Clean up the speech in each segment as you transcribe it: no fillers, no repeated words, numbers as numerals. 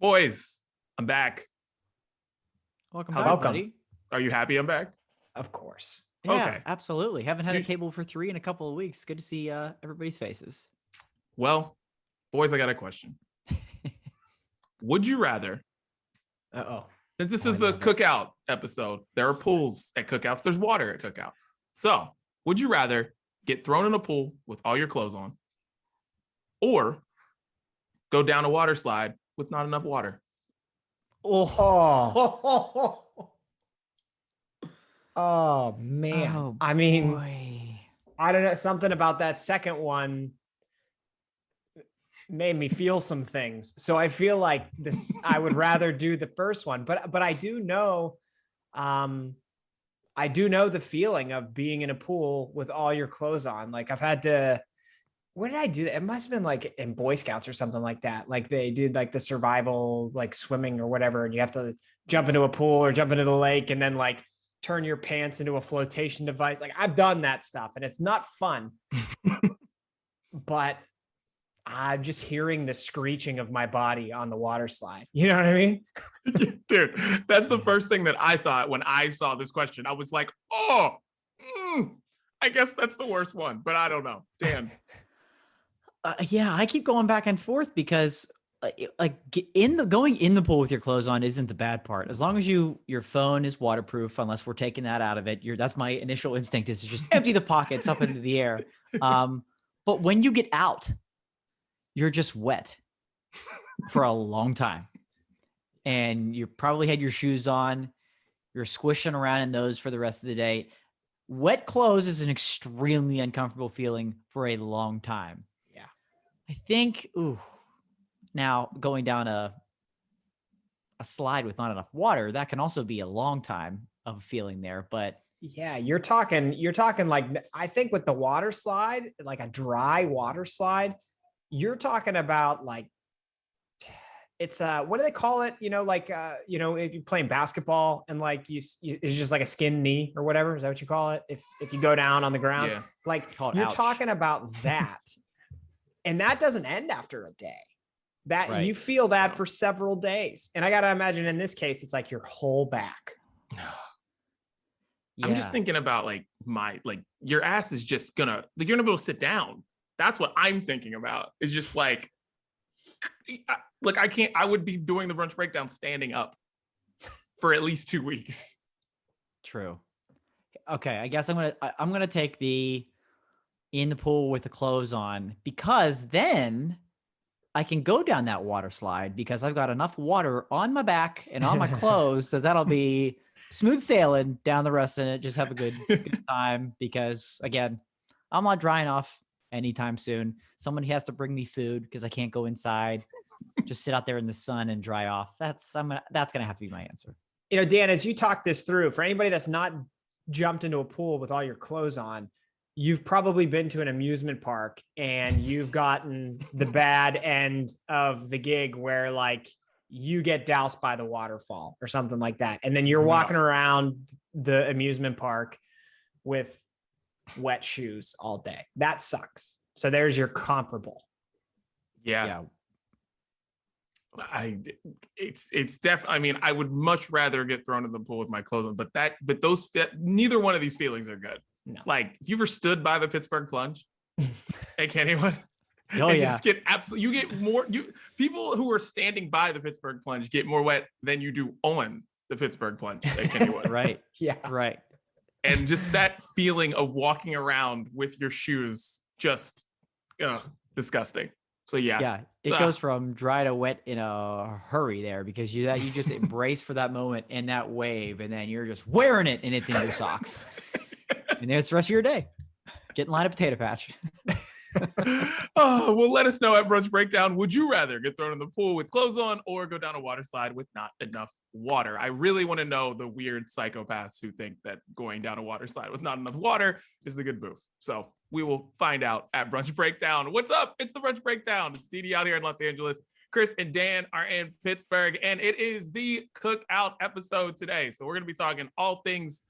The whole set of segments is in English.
Boys, I'm back. Welcome How's back, it- buddy. Are you happy I'm back? Of course. Yeah, Okay. absolutely. Haven't had a You- table for 3 in a couple of weeks. Good to see everybody's faces. Well, boys, I got a question. Would you rather, Uh-oh. since this Oh, is I the love it. cookout episode, there are pools at cookouts, there's water at cookouts. So, would you rather get thrown in a pool with all your clothes on or go down a water slide with not enough water? Oh. Oh, man. Oh, I mean, boy. I don't know. Something about that second one made me feel some things. So I feel like this, I would rather do the first one, but I do know, the feeling of being in a pool with all your clothes on. Like I've had to, where did I do that? It must've been like in Boy Scouts or something like that. Like they did like the survival, like swimming or whatever. And you have to jump into a pool or jump into the lake and then like turn your pants into a flotation device. Like I've done that stuff and it's not fun, but I'm just hearing the screeching of my body on the water slide. You know what I mean? Dude, that's the first thing that I thought when I saw this question. I was like, I guess that's the worst one, but I don't know. Dan. Yeah, I keep going back and forth because going in the pool with your clothes on isn't the bad part. As long as your phone is waterproof, unless we're taking that out of it, that's my initial instinct is to just empty the pockets up into the air. But when you get out, you're just wet for a long time. And you probably had your shoes on. You're squishing around in those for the rest of the day. Wet clothes is an extremely uncomfortable feeling for a long time. Yeah. I think, now going down a slide with not enough water, that can also be a long time of feeling there. But Yeah, you're talking like, I think with the water slide, like a dry water slide, you're talking about like, it's what do they call it? Like, if you're playing basketball and like it's just like a skin knee or whatever. Is that what you call it? If you go down on the ground, Yeah. like Call it you're ouch. talking about that. And that doesn't end after a day. That Right. you feel that for several days. And I got to imagine in this case, it's like your whole back. I'm just thinking about like your ass is just gonna, like, you're gonna be able to sit down. That's what I'm thinking about. It's just like I would be doing the brunch breakdown standing up for at least 2 weeks. True. Okay, I guess I'm gonna take the in the pool with the clothes on, because then I can go down that water slide because I've got enough water on my back and on my clothes so that'll be smooth sailing down the rest of it. Just have a good time because, again, I'm not drying off anytime soon. Somebody has to bring me food because I can't go inside. Just sit out there in the sun and dry off. That's gonna have to be my answer. Dan, as you talk this through, for anybody that's not jumped into a pool with all your clothes on, you've probably been to an amusement park and you've gotten the bad end of the gig where like you get doused by the waterfall or something like that. And then you're walking around the amusement park with wet shoes all day. That sucks. So there's your comparable. Yeah. It's definitely, I mean, I would much rather get thrown in the pool with my clothes on, but neither one of these feelings are good. No. Like, if you ever stood by the Pittsburgh plunge, hey, can anyone? Oh, and yeah. Just get you get more, people who are standing by the Pittsburgh plunge get more wet than you do on the Pittsburgh plunge at Kennywood. Right. Yeah. Right. And just that feeling of walking around with your shoes, just disgusting. So yeah, it goes from dry to wet in a hurry there because you just embrace for that moment and that wave, and then you're just wearing it and it's in your socks. And there's the rest of your day. Get in line at Potato Patch. Oh, well, let us know at Brunch Breakdown. Would you rather get thrown in the pool with clothes on or go down a water slide with not enough water? I really want to know the weird psychopaths who think that going down a water slide with not enough water is the good move. So we will find out at Brunch Breakdown. What's up? It's the Brunch Breakdown. It's Didi out here in Los Angeles. Chris and Dan are in Pittsburgh, and it is the Cookout episode today. So we're going to be talking all things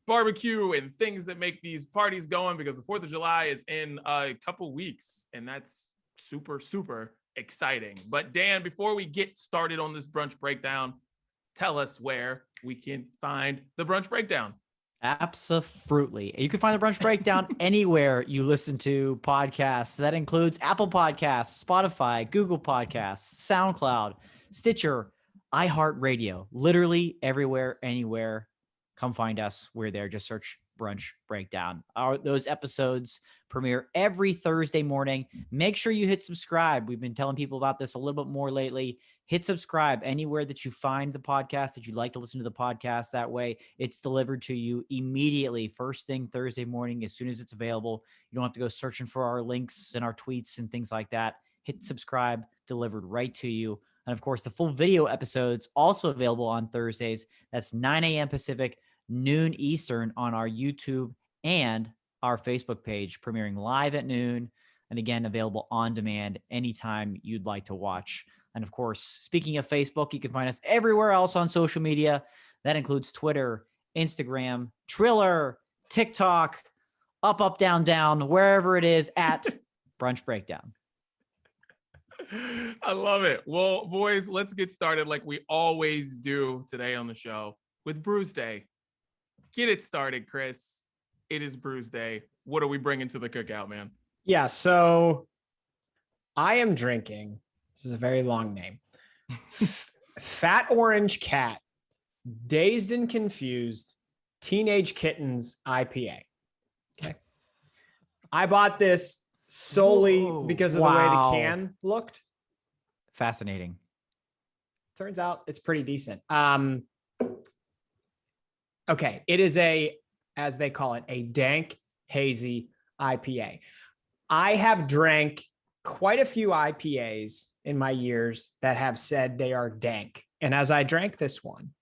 barbecue and things that make these parties going, because the 4th of July is in a couple weeks, and that's super, super exciting. But Dan, before we get started on this brunch breakdown, tell us where we can find the brunch breakdown. Absolutely. You can find the Brunch Breakdown anywhere you listen to podcasts. That includes Apple Podcasts, Spotify, Google Podcasts, SoundCloud, Stitcher, iHeartRadio, literally everywhere, anywhere. Come find us. We're there. Just search Brunch Breakdown. Those episodes premiere every Thursday morning. Make sure you hit subscribe. We've been telling people about this a little bit more lately. Hit subscribe anywhere that you find the podcast, that you'd like to listen to the podcast. That way it's delivered to you immediately, first thing Thursday morning, as soon as it's available. You don't have to go searching for our links and our tweets and things like that. Hit subscribe, delivered right to you. And of course, the full video episodes also available on Thursdays. That's 9 a.m. Pacific, noon Eastern on our YouTube and our Facebook page, premiering live at noon. And again, available on demand anytime you'd like to watch. And of course, speaking of Facebook, you can find us everywhere else on social media. That includes Twitter, Instagram, Triller, TikTok, up, down, down, wherever it is at Brunch Breakdown. I love it. Well, boys, let's get started like we always do today on the show with Brews Day. Get it started, Chris. It is Brews Day. What are we bringing to the cookout, man? Yeah, so I am drinking. This is a very long name. Fat Orange Cat, Dazed and Confused, Teenage Kittens IPA. Okay. I bought this solely because of the way the can looked. Fascinating. Turns out it's pretty decent. Okay. It is as they call it, a dank, hazy IPA. I have drank quite a few IPAs in my years that have said they are dank. And as I drank this one,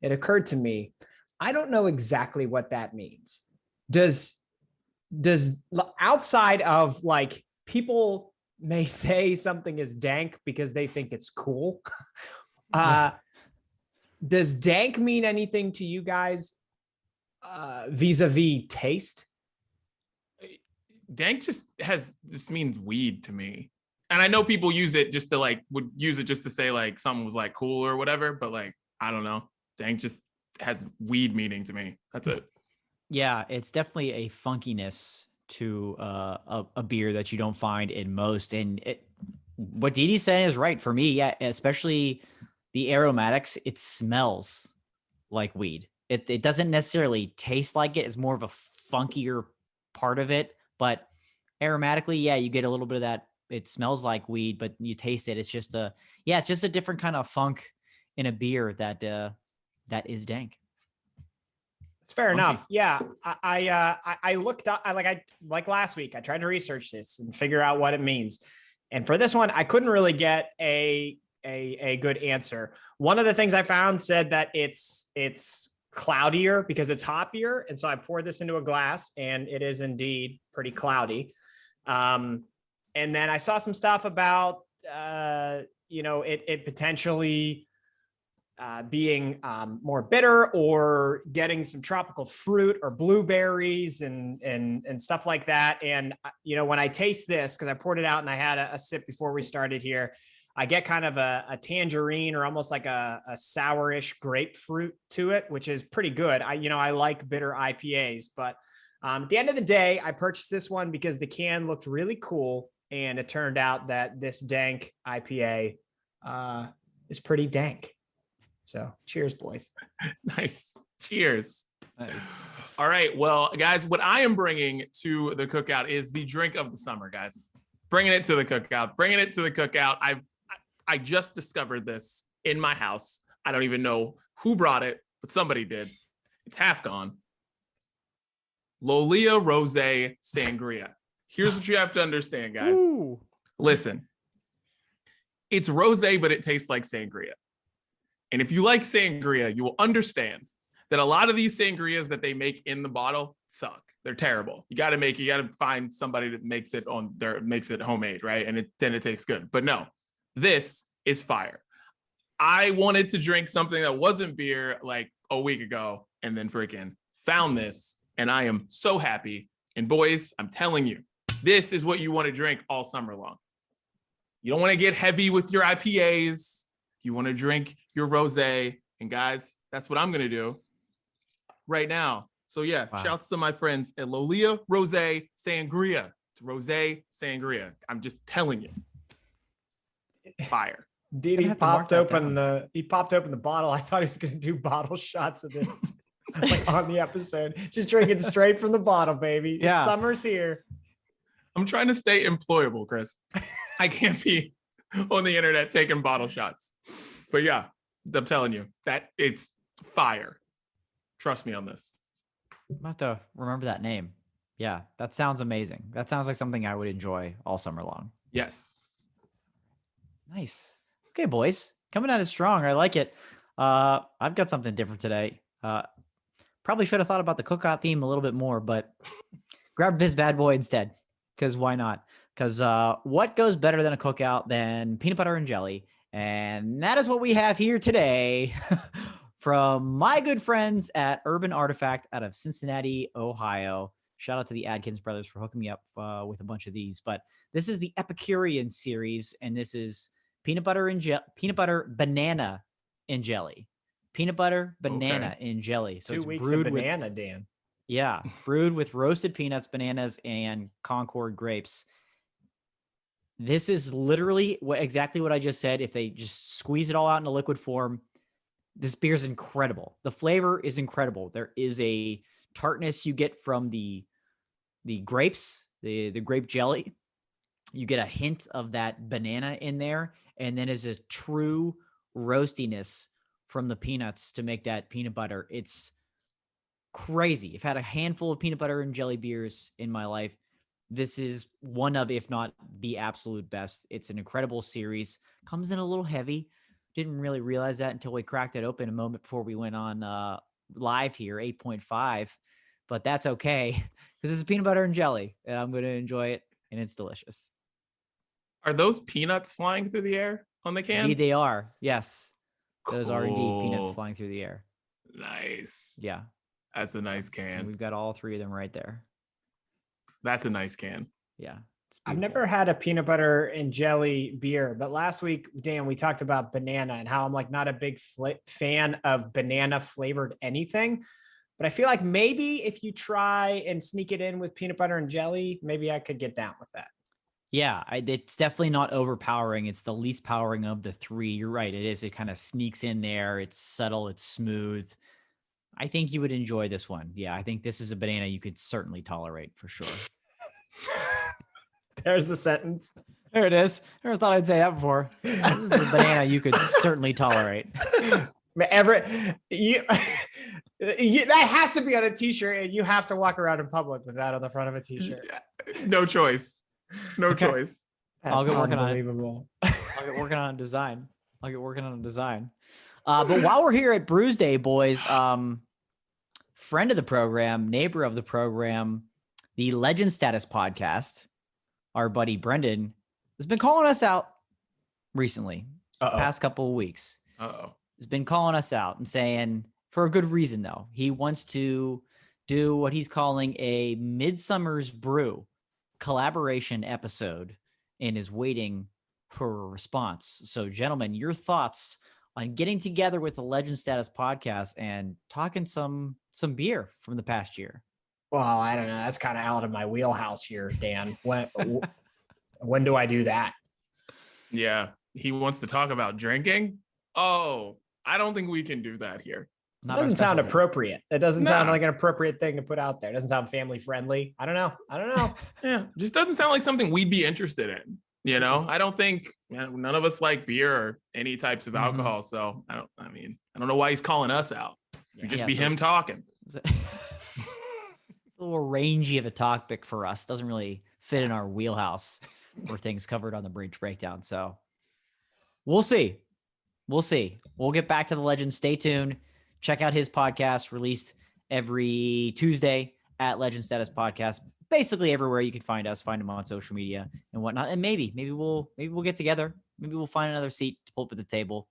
it occurred to me, I don't know exactly what that means. Does outside of like people may say something is dank because they think it's cool. Does dank mean anything to you guys vis-a-vis taste? Dank just means weed to me. And I know people use it just to would use it just to say like something was like cool or whatever, but like, I don't know. Dank just has weed meaning to me. That's it. Yeah, it's definitely a funkiness to a beer that you don't find in most. And what Didi's saying is right for me. Yeah, especially the aromatics. It smells like weed. It doesn't necessarily taste like it. It's more of a funkier part of it. But aromatically, yeah, you get a little bit of that. It smells like weed, but you taste it. It's just a different kind of funk in a beer that is dank. It's fair enough. Yeah, I looked up. Like last week, I tried to research this and figure out what it means. And for this one, I couldn't really get a good answer. One of the things I found said that it's cloudier because it's hoppier. And so I poured this into a glass and it is indeed pretty cloudy. And then I saw some stuff about, it potentially being more bitter or getting some tropical fruit or blueberries and stuff like that. And, when I taste this, because I poured it out and I had a sip before we started here, I get kind of a tangerine or almost like a sourish grapefruit to it, which is pretty good. I like bitter IPAs, but at the end of the day, I purchased this one because the can looked really cool. And it turned out that this dank IPA is pretty dank. So cheers, boys. Nice. Cheers. Nice. All right. Well, guys, what I am bringing to the cookout is the drink of the summer, guys. Bringing it to the cookout. I just discovered this in my house. I don't even know who brought it, but somebody did. It's half gone. Lolia Rosé Sangria. Here's what you have to understand, guys. Ooh. Listen, it's rosé, but it tastes like sangria. And if you like sangria, you will understand that a lot of these sangrias that they make in the bottle suck. They're terrible. You got to find somebody that makes it homemade, right? And then it tastes good. But no, this is fire. I wanted to drink something that wasn't beer like a week ago and then freaking found this. And I am so happy. And boys, I'm telling you, this is what you want to drink all summer long. You don't want to get heavy with your IPAs. You want to drink your rosé. And guys, that's what I'm going to do right now. So yeah, shouts to my friends at Lolia Rosé Sangria. It's Rosé Sangria. I'm just telling you. Fire. Didi popped open the bottle. I thought he was going to do bottle shots of this like on the episode. Just drinking straight from the bottle, baby. Yeah. It's summer's here. I'm trying to stay employable, Chris. I can't be on the internet taking bottle shots. But yeah, I'm telling you that it's fire. Trust me on this. I'm about to remember that name. Yeah, that sounds amazing. That sounds like something I would enjoy all summer long. Yes. Nice. Okay, boys. Coming at it strong. I like it. I've got something different today. Probably should have thought about the cookout theme a little bit more, but grab this bad boy instead. Because why not? Because what goes better than a cookout than peanut butter and jelly? And that is what we have here today from my good friends at Urban Artifact out of Cincinnati, Ohio. Shout out to the Adkins brothers for hooking me up with a bunch of these. But this is the Epicurean series, and this is peanut butter banana and jelly. Peanut butter banana and jelly. So 2 it's weeks brewed of with banana, Dan. Yeah, brewed with roasted peanuts, bananas, and Concord grapes. This is literally exactly what I just said. If they just squeeze it all out in a liquid form, this beer is incredible. The flavor is incredible. There is a tartness you get from the grapes, the grape jelly. You get a hint of that banana in there, and then is a true roastiness from the peanuts to make that peanut butter. It's crazy. I've had a handful of peanut butter and jelly beers in my life. This is one of, if not the absolute best. It's an incredible series. Comes in a little heavy. Didn't really realize that until we cracked it open a moment before we went on live here, 8.5. But that's okay because it's peanut butter and jelly, and I'm going to enjoy it, and it's delicious. Are those peanuts flying through the air on the can? Indeed, they are. Yes. Those Cool. are indeed peanuts flying through the air. Nice. Yeah. That's a nice And can. we've got all three of them right there. That's a nice can. Yeah. I've never had a peanut butter and jelly beer, but last week, Dan, we talked about banana and how I'm like not a big fan of banana flavored anything. But I feel like maybe if you try and sneak it in with peanut butter and jelly, maybe I could get down with that. Yeah, it's definitely not overpowering. It's the least powering of the three. You're right. It is. It kind of sneaks in there. It's subtle. It's smooth. I think you would enjoy this one. Yeah, I think this is a banana you could certainly tolerate for sure. There's a sentence. There it is. Never thought I'd say that before. This is a banana you could certainly tolerate. That has to be on a t-shirt, and you have to walk around in public with that on the front of a t-shirt. No choice. No Okay. choice. That's I'll get working on it. unbelievable. I'll get working on a design. But while we're here at Brews Day, boys, friend of the program, neighbor of the program, the Legend Status podcast, our buddy Brendan, has been calling us out recently, the past couple of weeks. Has been calling us out and saying, for a good reason, though, he wants to do what he's calling a Midsummer's Brew collaboration episode and is waiting for a response. So, gentlemen, your thoughts on getting together with the Legend Status podcast and talking some beer from the past year? Well, I don't know. That's kind of out of my wheelhouse here, Dan. When do I do that? Yeah. He wants to talk about drinking. Oh, I don't think we can do that here. It doesn't sound appropriate. It doesn't sound like an appropriate thing to put out there. It doesn't sound family friendly. I don't know. Yeah. Just doesn't sound like something we'd be interested in. You know, I don't think none of us like beer or any types of alcohol. So I don't know why he's calling us out. It'd just be him talking. It's a little rangy of a topic for us. Doesn't really fit in our wheelhouse or things covered on the Brunch breakdown. So we'll see. We'll get back to the legend. Stay tuned. Check out his podcast, released every Tuesday at Legend Status Podcast. Basically everywhere you can find us. Find him on social media and whatnot. And maybe we'll get together. Maybe we'll find another seat to pull up at the table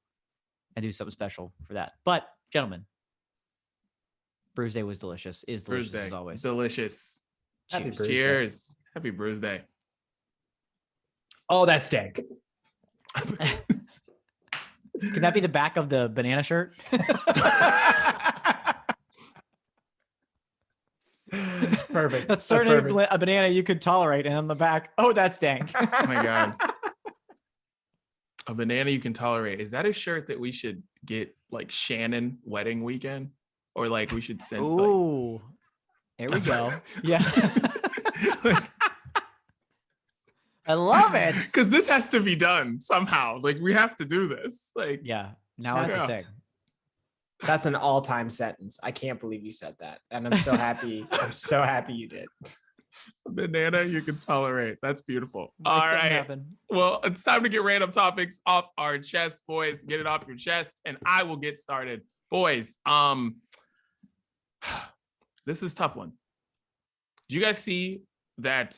and do something special for that. But gentlemen, Brews Day was delicious. Is delicious as always. Delicious. Happy Brews Day. Cheers. Happy Brews Day. Oh, that's dank. Can that be the back of the banana shirt? Perfect. That's certainly a banana you could tolerate. And on the back, oh, that's dank. Oh my God. A banana you can tolerate. Is that a shirt that we should get like Shannon wedding weekend? Or like we should send Ooh. There we go. Yeah. I love it. Because this has to be done somehow. Like we have to do this. Like Yeah. Now it's a thing. That's an all-time sentence. I can't believe you said that. And I'm so happy. I'm so happy you did. a banana you can tolerate. That's beautiful. Make All something right. happen. Well, it's time to get random topics off our chest, boys. Get it off your chest, and I will get started. Boys, this is a tough one. Do you guys see that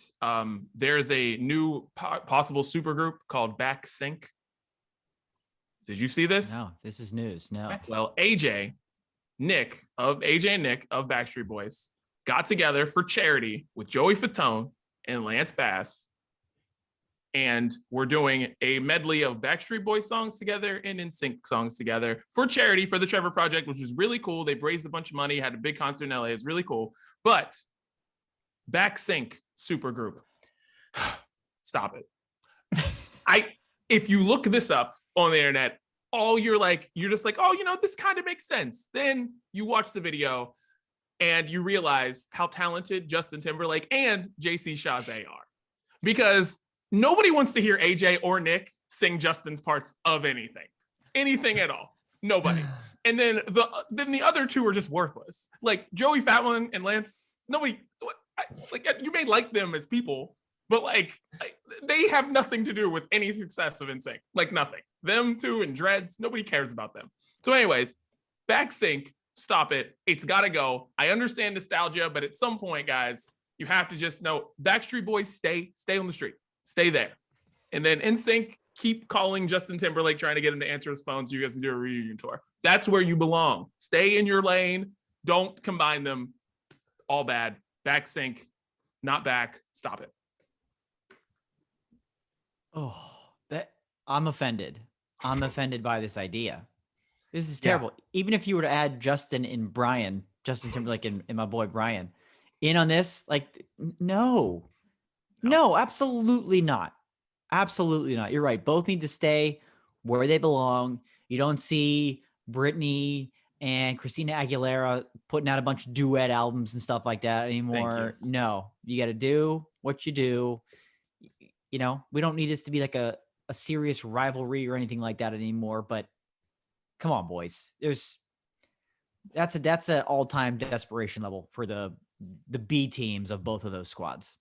there's a new possible supergroup called Back Sync? Did you see this? No, this is news. No. Well, AJ and Nick of Backstreet Boys got together for charity with Joey Fatone and Lance Bass. And we're doing a medley of Backstreet Boys songs together and NSYNC songs together for charity for the Trevor Project, which is really cool. They've raised a bunch of money, had a big concert in LA. It's really cool. But Back Sync supergroup, stop it. If you look this up on the internet, you're just like, oh, this kind of makes sense. Then you watch the video and you realize how talented Justin Timberlake and JC Chasez are. Because nobody wants to hear AJ or Nick sing Justin's parts of anything at all. Nobody. And then the other two are just worthless. Like Joey Fatone and Lance, nobody, you may like them as people, but they have nothing to do with any success of NSYNC. Like nothing. Them two and Dreads, nobody cares about them. So anyways, Back Sync, stop it. It's got to go. I understand nostalgia, but at some point, guys, you have to just know Backstreet Boys stay on the street. Stay there. And then NSYNC, keep calling Justin Timberlake, trying to get him to answer his phone so you guys can do a reunion tour. That's where you belong. Stay in your lane. Don't combine them. All bad. Back Sync, not back. Stop it. Oh, I'm offended. I'm offended by this idea. This is terrible. Yeah. Even if you were to add Justin Timberlake and my boy Brian in on this, no, absolutely not. Absolutely not. You're right. Both need to stay where they belong. You don't see Britney and Christina Aguilera putting out a bunch of duet albums and stuff like that anymore. No, you got to do what you do. We don't need this to be like a serious rivalry or anything like that anymore, but come on, boys. That's an all-time desperation level for the B teams of both of those squads.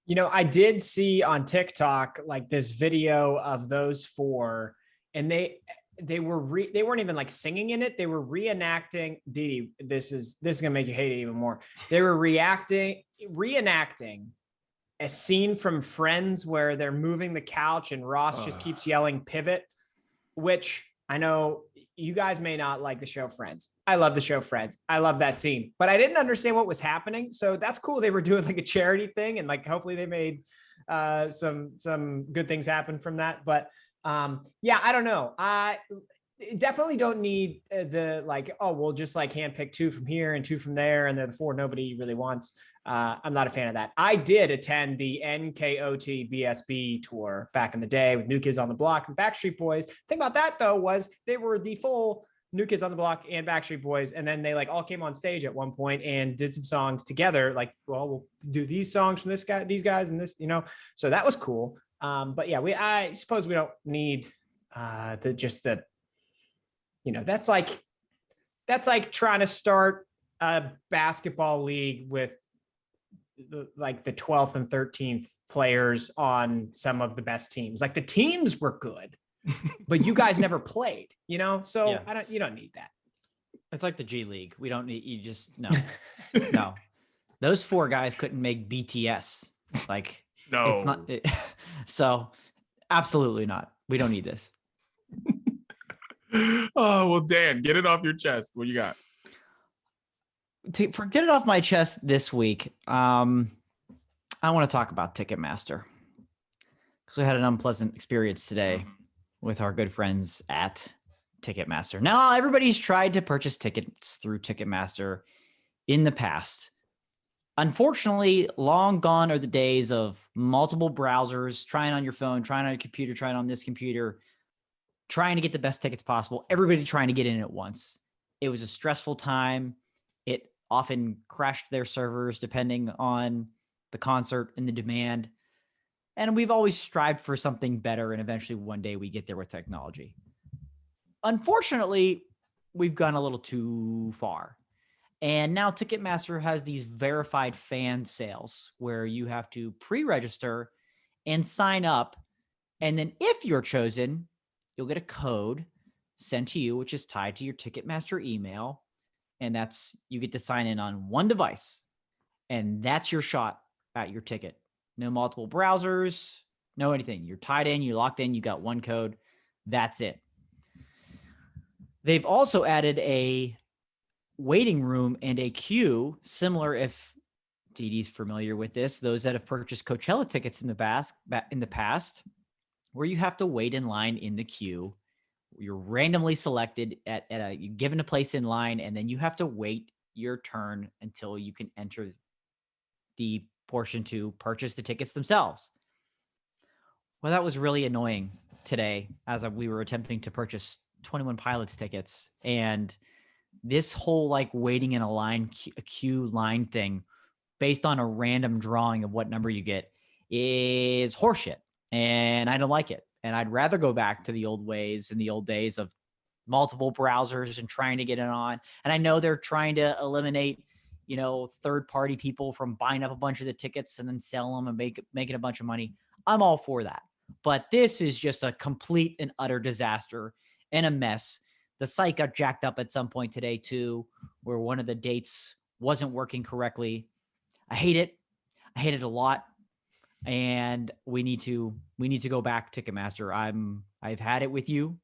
I did see on TikTok this video of those four, and they weren't even singing in it. They were reenacting. Didi, this is gonna make you hate it even more. They were reenacting a scene from Friends where they're moving the couch and Ross just keeps yelling pivot, which I know you guys may not like the show Friends. I love the show Friends. I love that scene, but I didn't understand what was happening. So that's cool. They were doing a charity thing, and hopefully they made some good things happen from that. But I don't know. I definitely don't need we'll just handpick two from here and two from there, and they're the four nobody really wants. I'm not a fan of that. I did attend the NKOT BSB tour back in the day with New Kids on the Block and Backstreet Boys. The thing about that though was they were the full New Kids on the Block and Backstreet Boys, and then they all came on stage at one point and did some songs together. We'll do these songs from these guys, and this, So that was cool. But yeah, I suppose we don't need that's like trying to start a basketball league with the 12th and 13th players on some of the best teams. The teams were good, but you guys never played, so yeah. You don't need that. It's like the G League. We don't need, you just, no, no, those four guys couldn't make BTS. No, it's not. So absolutely not. We don't need this. Oh, well, Dan, get it off your chest. What you got? To get it off my chest this week, I want to talk about Ticketmaster, So I had an unpleasant experience today with our good friends at Ticketmaster. Now, everybody's tried to purchase tickets through Ticketmaster in the past. Unfortunately, long gone are the days of multiple browsers, trying on your phone, trying on your computer, trying on this computer, trying to get the best tickets possible, everybody trying to get in at once. It was a stressful time. It often crashed their servers depending on the concert and the demand. And we've always strived for something better, and eventually one day we get there with technology. Unfortunately, we've gone a little too far. And now Ticketmaster has these verified fan sales where you have to pre-register and sign up. And then if you're chosen, you'll get a code sent to you, which is tied to your Ticketmaster email. And that's, you get to sign in on one device. And that's your shot at your ticket. No multiple browsers, no anything. You're tied in, you're locked in, you got one code. That's it. They've also added a waiting room and a queue, similar, if Dee Dee's familiar with this, those that have purchased Coachella tickets in the past, where you have to wait in line in the queue. You're randomly selected you're given a place in line, and then you have to wait your turn until you can enter the portion to purchase the tickets themselves. Well, that was really annoying today as we were attempting to purchase 21 Pilots tickets, and this whole like waiting in a queue line thing based on a random drawing of what number you get is horseshit, and I don't like it. And I'd rather go back to the old ways and the old days of multiple browsers and trying to get it on. And I know they're trying to eliminate, third-party people from buying up a bunch of the tickets and then sell them and making a bunch of money. I'm all for that. But this is just a complete and utter disaster and a mess. The site got jacked up at some point today too, where one of the dates wasn't working correctly. I hate it. I hate it a lot. And we need to go back to Ticketmaster. I've had it with you.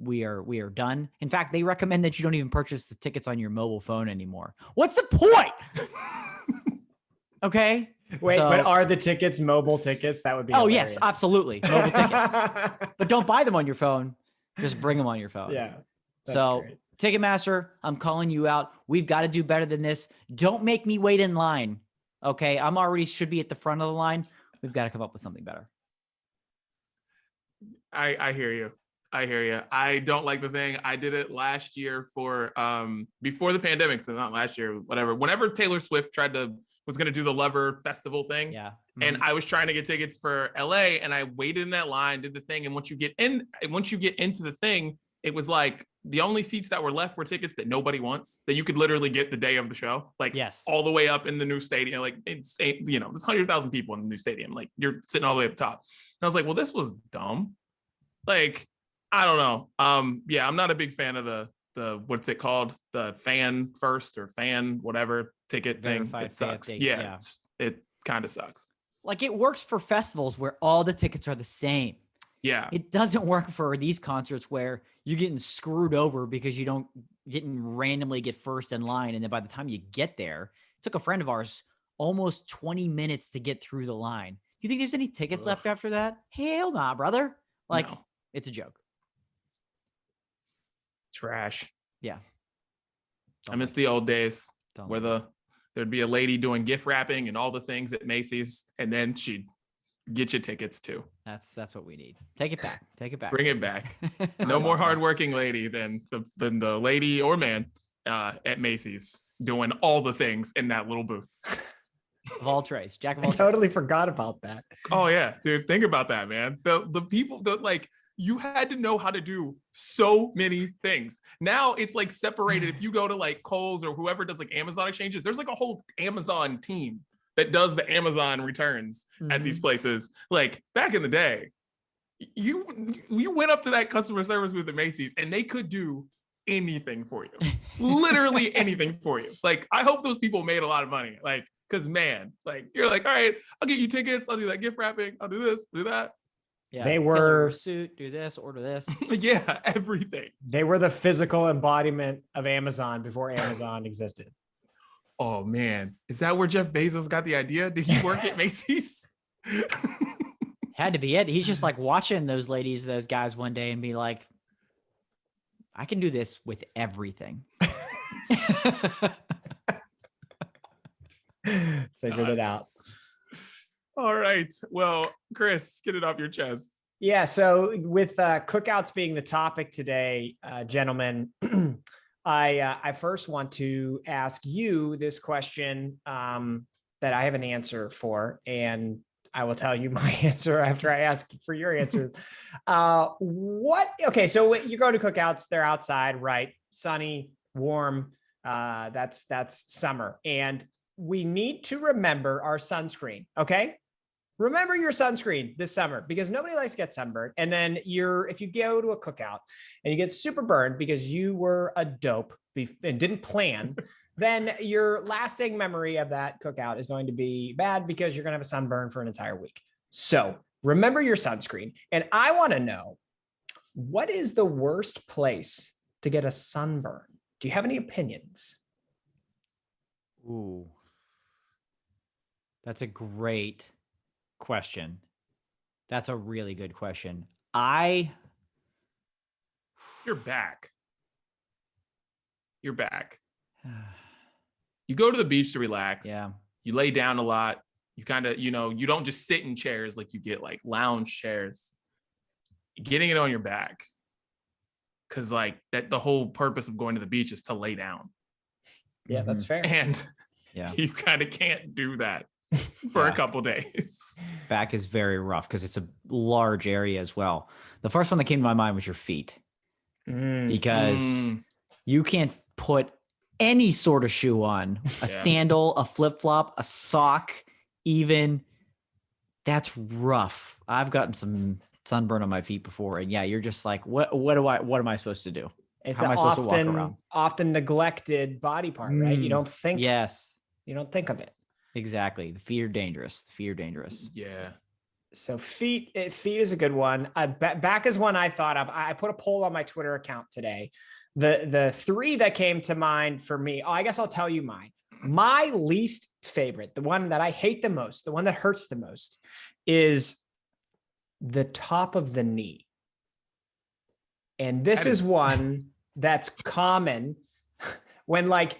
We are done. In fact, they recommend that you don't even purchase the tickets on your mobile phone anymore. What's the point? Okay. Wait, but are the tickets mobile tickets? That would be hilarious. Yes, absolutely. Mobile tickets. But don't buy them on your phone. Just bring them on your phone. Yeah. So great. Ticketmaster, I'm calling you out. We've got to do better than this. Don't make me wait in line. Okay. I'm already should be at the front of the line. We've got to come up with something better. I hear you. I don't like the thing. I did it last year for before the pandemic, so not last year, whatever. Whenever Taylor Swift was gonna do the Lover Festival thing. Yeah. Mm-hmm. And I was trying to get tickets for LA, and I waited in that line, did the thing, and once you get into the thing, it was like the only seats that were left were tickets that nobody wants, that you could literally get the day of the show. Like, yes, all the way up in the new stadium. Like, it's, there's 100,000 people in the new stadium. Like, you're sitting all the way up top. And I was like, well, this was dumb. Like, I don't know. Yeah, I'm not a big fan of the what's it called? The fan first or fan whatever ticket Verified thing. It sucks. update, Yeah. It kind of sucks. Like, it works for festivals where all the tickets are the same. Yeah. It doesn't work for these concerts where you're getting screwed over because you didn't randomly get first in line. And then by the time you get there, it took a friend of ours almost 20 minutes to get through the line. Do you think there's any tickets left after that? Hell nah, brother. Like, no. It's a joke. Trash. Yeah. I miss the old days where there'd be a lady doing gift wrapping and all the things at Macy's, and then she'd get you tickets too. That's what we need. Take it back. Bring it back. No more hardworking lady than the lady or man at Macy's doing all the things in that little booth. Of all trades, jack of all trades. Totally forgot about that. Oh yeah, dude, think about that, man. The people that like. You had to know how to do so many things. Now it's like separated. If you go to like Kohl's or whoever does like Amazon exchanges, there's like a whole Amazon team that does the Amazon returns at these places. Like back in the day, you went up to that customer service booth at Macy's and they could do anything for you. Literally anything for you. Like, I hope those people made a lot of money. Like, cause man, like you're like, all right, I'll get you tickets. I'll do that gift wrapping. I'll do this, do that. Yeah, they were suit, do this, order this. Yeah, everything. They were the physical embodiment of Amazon before Amazon existed. Oh man, is that where Jeff Bezos got the idea? Did he work at Macy's? Had to be it. He's just like watching those guys one day and be like, I can do this with everything. Figured it out. All right. Well, Chris, get it off your chest. Yeah. So with cookouts being the topic today, gentlemen, I first want to ask you this question that I have an answer for, and I will tell you my answer after I ask for your answer. Okay, so you go to cookouts, they're outside, right? Sunny, warm. That's summer, and we need to remember our sunscreen. Okay, remember your sunscreen this summer because nobody likes to get sunburned. And then if you go to a cookout and you get super burned because you were a dope and didn't plan. Then your lasting memory of that cookout is going to be bad because you're going to have a sunburn for an entire week. So remember your sunscreen. And I want to know, what is the worst place to get a sunburn? Do you have any opinions? Ooh, that's a great question. That's a really good question. You're back. You go to the beach to relax. Yeah. You lay down a lot. You kind of, you don't just sit in chairs like you get like lounge chairs. Getting it on your back. Cause like the whole purpose of going to the beach is to lay down. Yeah, that's fair. And yeah, you kind of can't do that for a couple days. Back is very rough because it's a large area as well. The first one that came to my mind was your feet. Because you can't put any sort of shoe on, a sandal, a flip-flop, a sock, even. That's rough. I've gotten some sunburn on my feet before, and yeah, you're just like, what am I supposed to do? It's an often neglected body part, right? You don't think. Yes. You don't think of it. Exactly. The feet are dangerous. Yeah. So feet is a good one. Back is one I thought of. I put a poll on my Twitter account today. The three that came to mind for me, I guess I'll tell you mine. My least favorite, the one that I hate the most, the one that hurts the most, is the top of the knee. And this is one that's common when like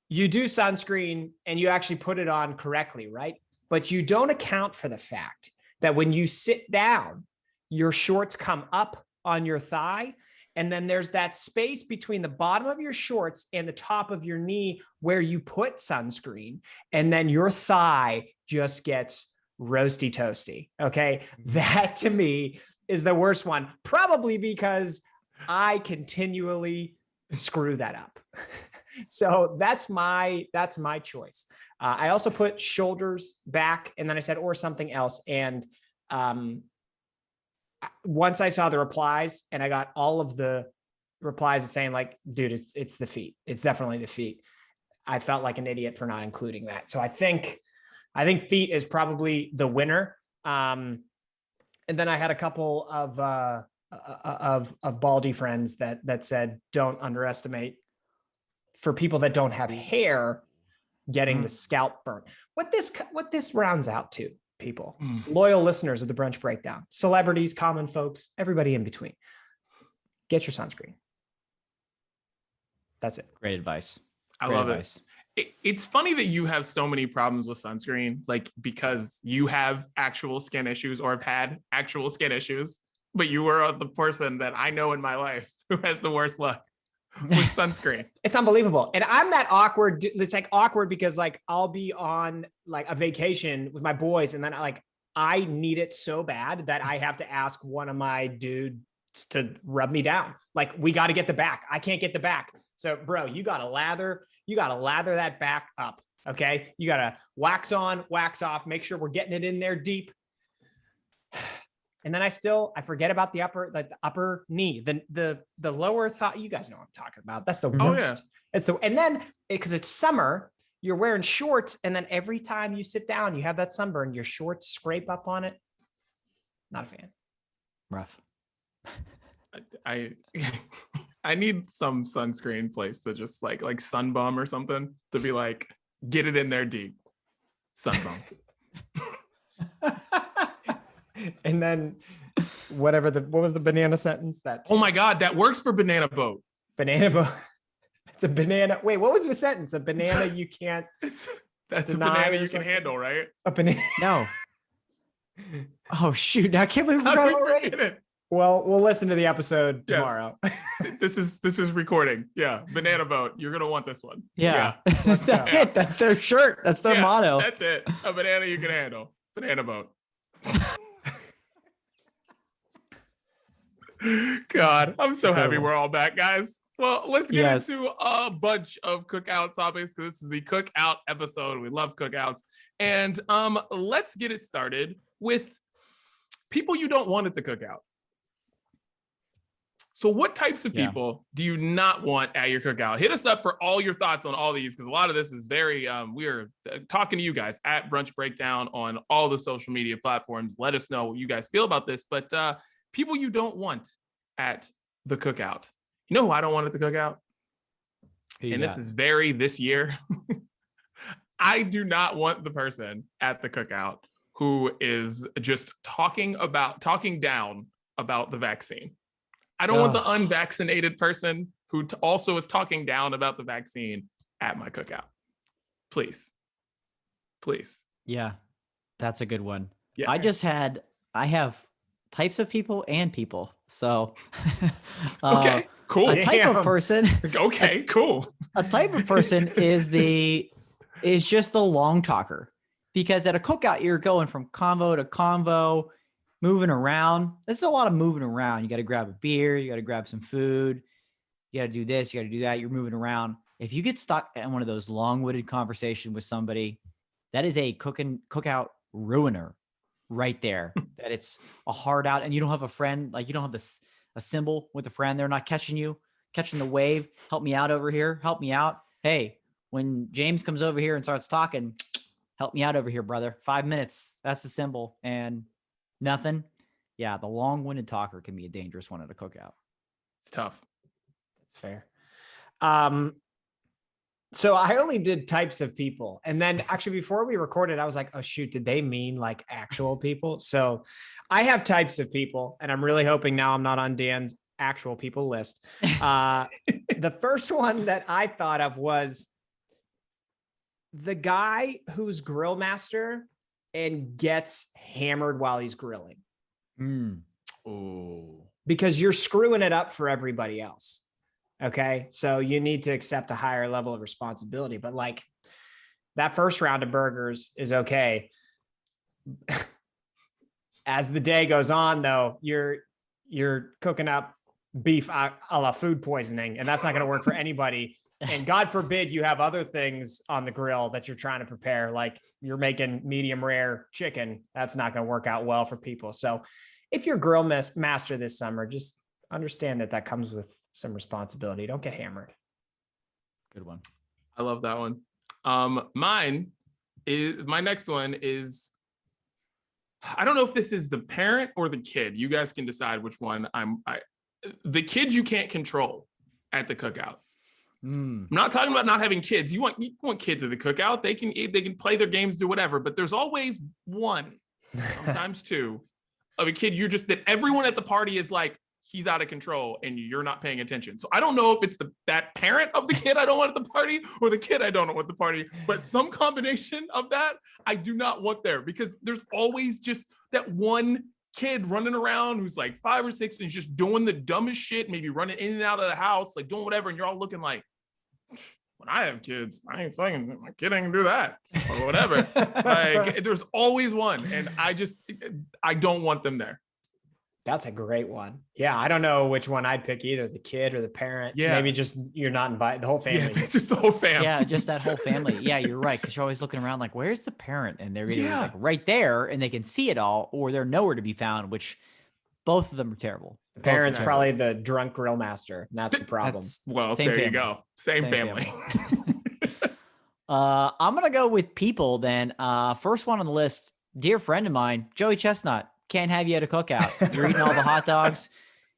you do sunscreen and you actually put it on correctly, right? But you don't account for the fact that when you sit down, your shorts come up on your thigh. And then there's that space between the bottom of your shorts and the top of your knee where you put sunscreen. And then your thigh just gets roasty toasty. Okay. That to me is the worst one, probably because I continually screw that up. So that's my choice. I also put shoulders, back, and then I said, or something else. And once I saw the replies and I got all of the replies saying like, dude, it's the feet. It's definitely the feet. I felt like an idiot for not including that. So I think feet is probably the winner. And then I had a couple of baldy friends that said, don't underestimate, for people that don't have hair, getting the scalp burn. What this rounds out to, people, loyal listeners of the Brunch Breakdown, celebrities, common folks, everybody in between, get your sunscreen. That's it. Great advice. I love it. It's funny that you have so many problems with sunscreen, like because you have actual skin issues or have had actual skin issues, but you are the person that I know in my life who has the worst luck with sunscreen. It's unbelievable. And I'm that awkward. It's like awkward because like I'll be on like a vacation with my boys and then I need it so bad that I have to ask one of my dudes to rub me down. Like, we got to get the back. I can't get the back. So bro, you got to lather that back up. Okay. You got to wax on, wax off, make sure we're getting it in there deep. And then I forget about the upper knee, the lower thigh. You guys know what I'm talking about. That's the worst. Yeah. And then because it's summer, you're wearing shorts. And then every time you sit down, you have that sunburn, your shorts scrape up on it. Not a fan. Rough. I need some sunscreen place to just like Sunbum or something to be like, get it in there deep. Sunbum. And then what was the banana sentence? Oh my God, that works for banana boat. Banana boat. It's a banana. Wait, what was the sentence? A banana you can't That's a deny banana or you something? can handle, right? A banana. No. Oh shoot! I can't believe we How forgot did we already. forget it? Well, we'll listen to the episode Yes. tomorrow. This is recording. Yeah, banana boat. You're gonna want this one. Yeah, let's go. that's it. That's their shirt. That's their Yeah, motto. That's it. A banana you can handle. Banana boat. God, I'm so happy Incredible. we're all back, guys. Well, let's get Yes. into a bunch of cookout topics because this is the cookout episode. We love cookouts. And let's get it started with people you don't want at the cookout. So what types of people do you not want at your cookout? Hit us up for all your thoughts on all these because a lot of this is very, we are talking to you guys at Brunch Breakdown on all the social media platforms. Let us know what you guys feel about this. But people you don't want at the cookout. You know who I don't want at the cookout? And this is very this year. I do not want the person at the cookout who is just talking down about the vaccine. I don't want the unvaccinated person who also is talking down about the vaccine at my cookout. Please. Yeah, that's a good one. Yes. I have types of people and people. So, Okay, cool. A type Damn. of person. Okay, cool. A type of person is just the long talker, because at a cookout you're going from convo to convo, moving around. There's a lot of moving around. You got to grab a beer, you got to grab some food, you got to do this, you got to do that. You're moving around. If you get stuck in one of those long-winded conversations with somebody, that is a cookout ruiner right there. That it's a hard out, and you don't have a friend, like you don't have a symbol with a friend. They're not catching the wave. Help me out over here. Help me out. Hey, when James comes over here and starts talking, help me out over here, brother. 5 minutes. That's the symbol. And nothing. Yeah, the long-winded talker can be a dangerous one at a cookout. It's tough. That's fair. So I only did types of people. And then actually before we recorded, I was like, oh shoot, did they mean like actual people? So I have types of people, and I'm really hoping now I'm not on Dan's actual people list. The first one that I thought of was the guy who's grill master and gets hammered while he's grilling. Oh. Because you're screwing it up for everybody else. Okay. So you need to accept a higher level of responsibility, but like that first round of burgers is okay. As the day goes on though, you're cooking up beef a la food poisoning, and that's not going to work for anybody. And God forbid you have other things on the grill that you're trying to prepare. Like you're making medium rare chicken. That's not going to work out well for people. So if you're grill master this summer, just understand that comes with some responsibility. Don't get hammered. Good one. I love that one. My next one is, I don't know if this is the parent or the kid. You guys can decide which one. The kids you can't control at the cookout. I'm not talking about not having kids. You want kids at the cookout. They can eat, they can play their games, do whatever. But there's always one, sometimes two, of a kid that everyone at the party is like, he's out of control and you're not paying attention. So I don't know if it's that parent of the kid I don't want at the party or the kid I don't want at the party, but some combination of that I do not want there, because there's always just that one kid running around who's like 5 or 6 and he's just doing the dumbest shit, maybe running in and out of the house, like doing whatever. And you're all looking like, when I have kids, my kid ain't gonna do that or whatever. Like there's always one. And I don't want them there. That's a great one. Yeah. I don't know which one I'd pick, either the kid or the parent. Yeah. Maybe just you're not invited, the whole family. Yeah, just the whole family. Yeah, just that whole family. Yeah, you're right. Because you're always looking around like, where's the parent? And they're either like right there and they can see it all, or they're nowhere to be found, which both of them are terrible. The parent's probably the drunk grill master. That's the problem. Well, Same there family. you go. Same family. I'm going to go with people then. First one on the list, dear friend of mine, Joey Chestnut. Can't have you at a cookout. You're eating all the hot dogs.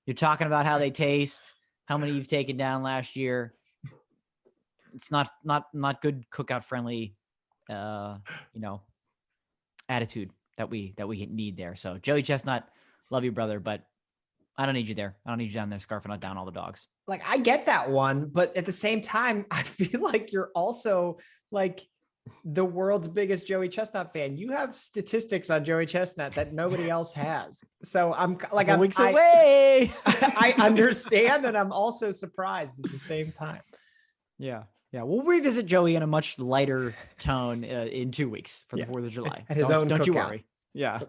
You're talking about how they taste, how many you've taken down last year. It's not good cookout friendly, attitude that we need there. So Joey Chestnut, love you, brother, but I don't need you there. I don't need you down there scarfing down all the dogs. Like, I get that one, but at the same time, I feel like you're also like the world's biggest Joey Chestnut fan. You have statistics on Joey Chestnut that nobody else has. So I'm like, I'm weeks away. I understand, and I'm also surprised at the same time. Yeah. We'll revisit Joey in a much lighter tone in 2 weeks for the 4th of July. At his own Don't you cookout. worry. Yeah.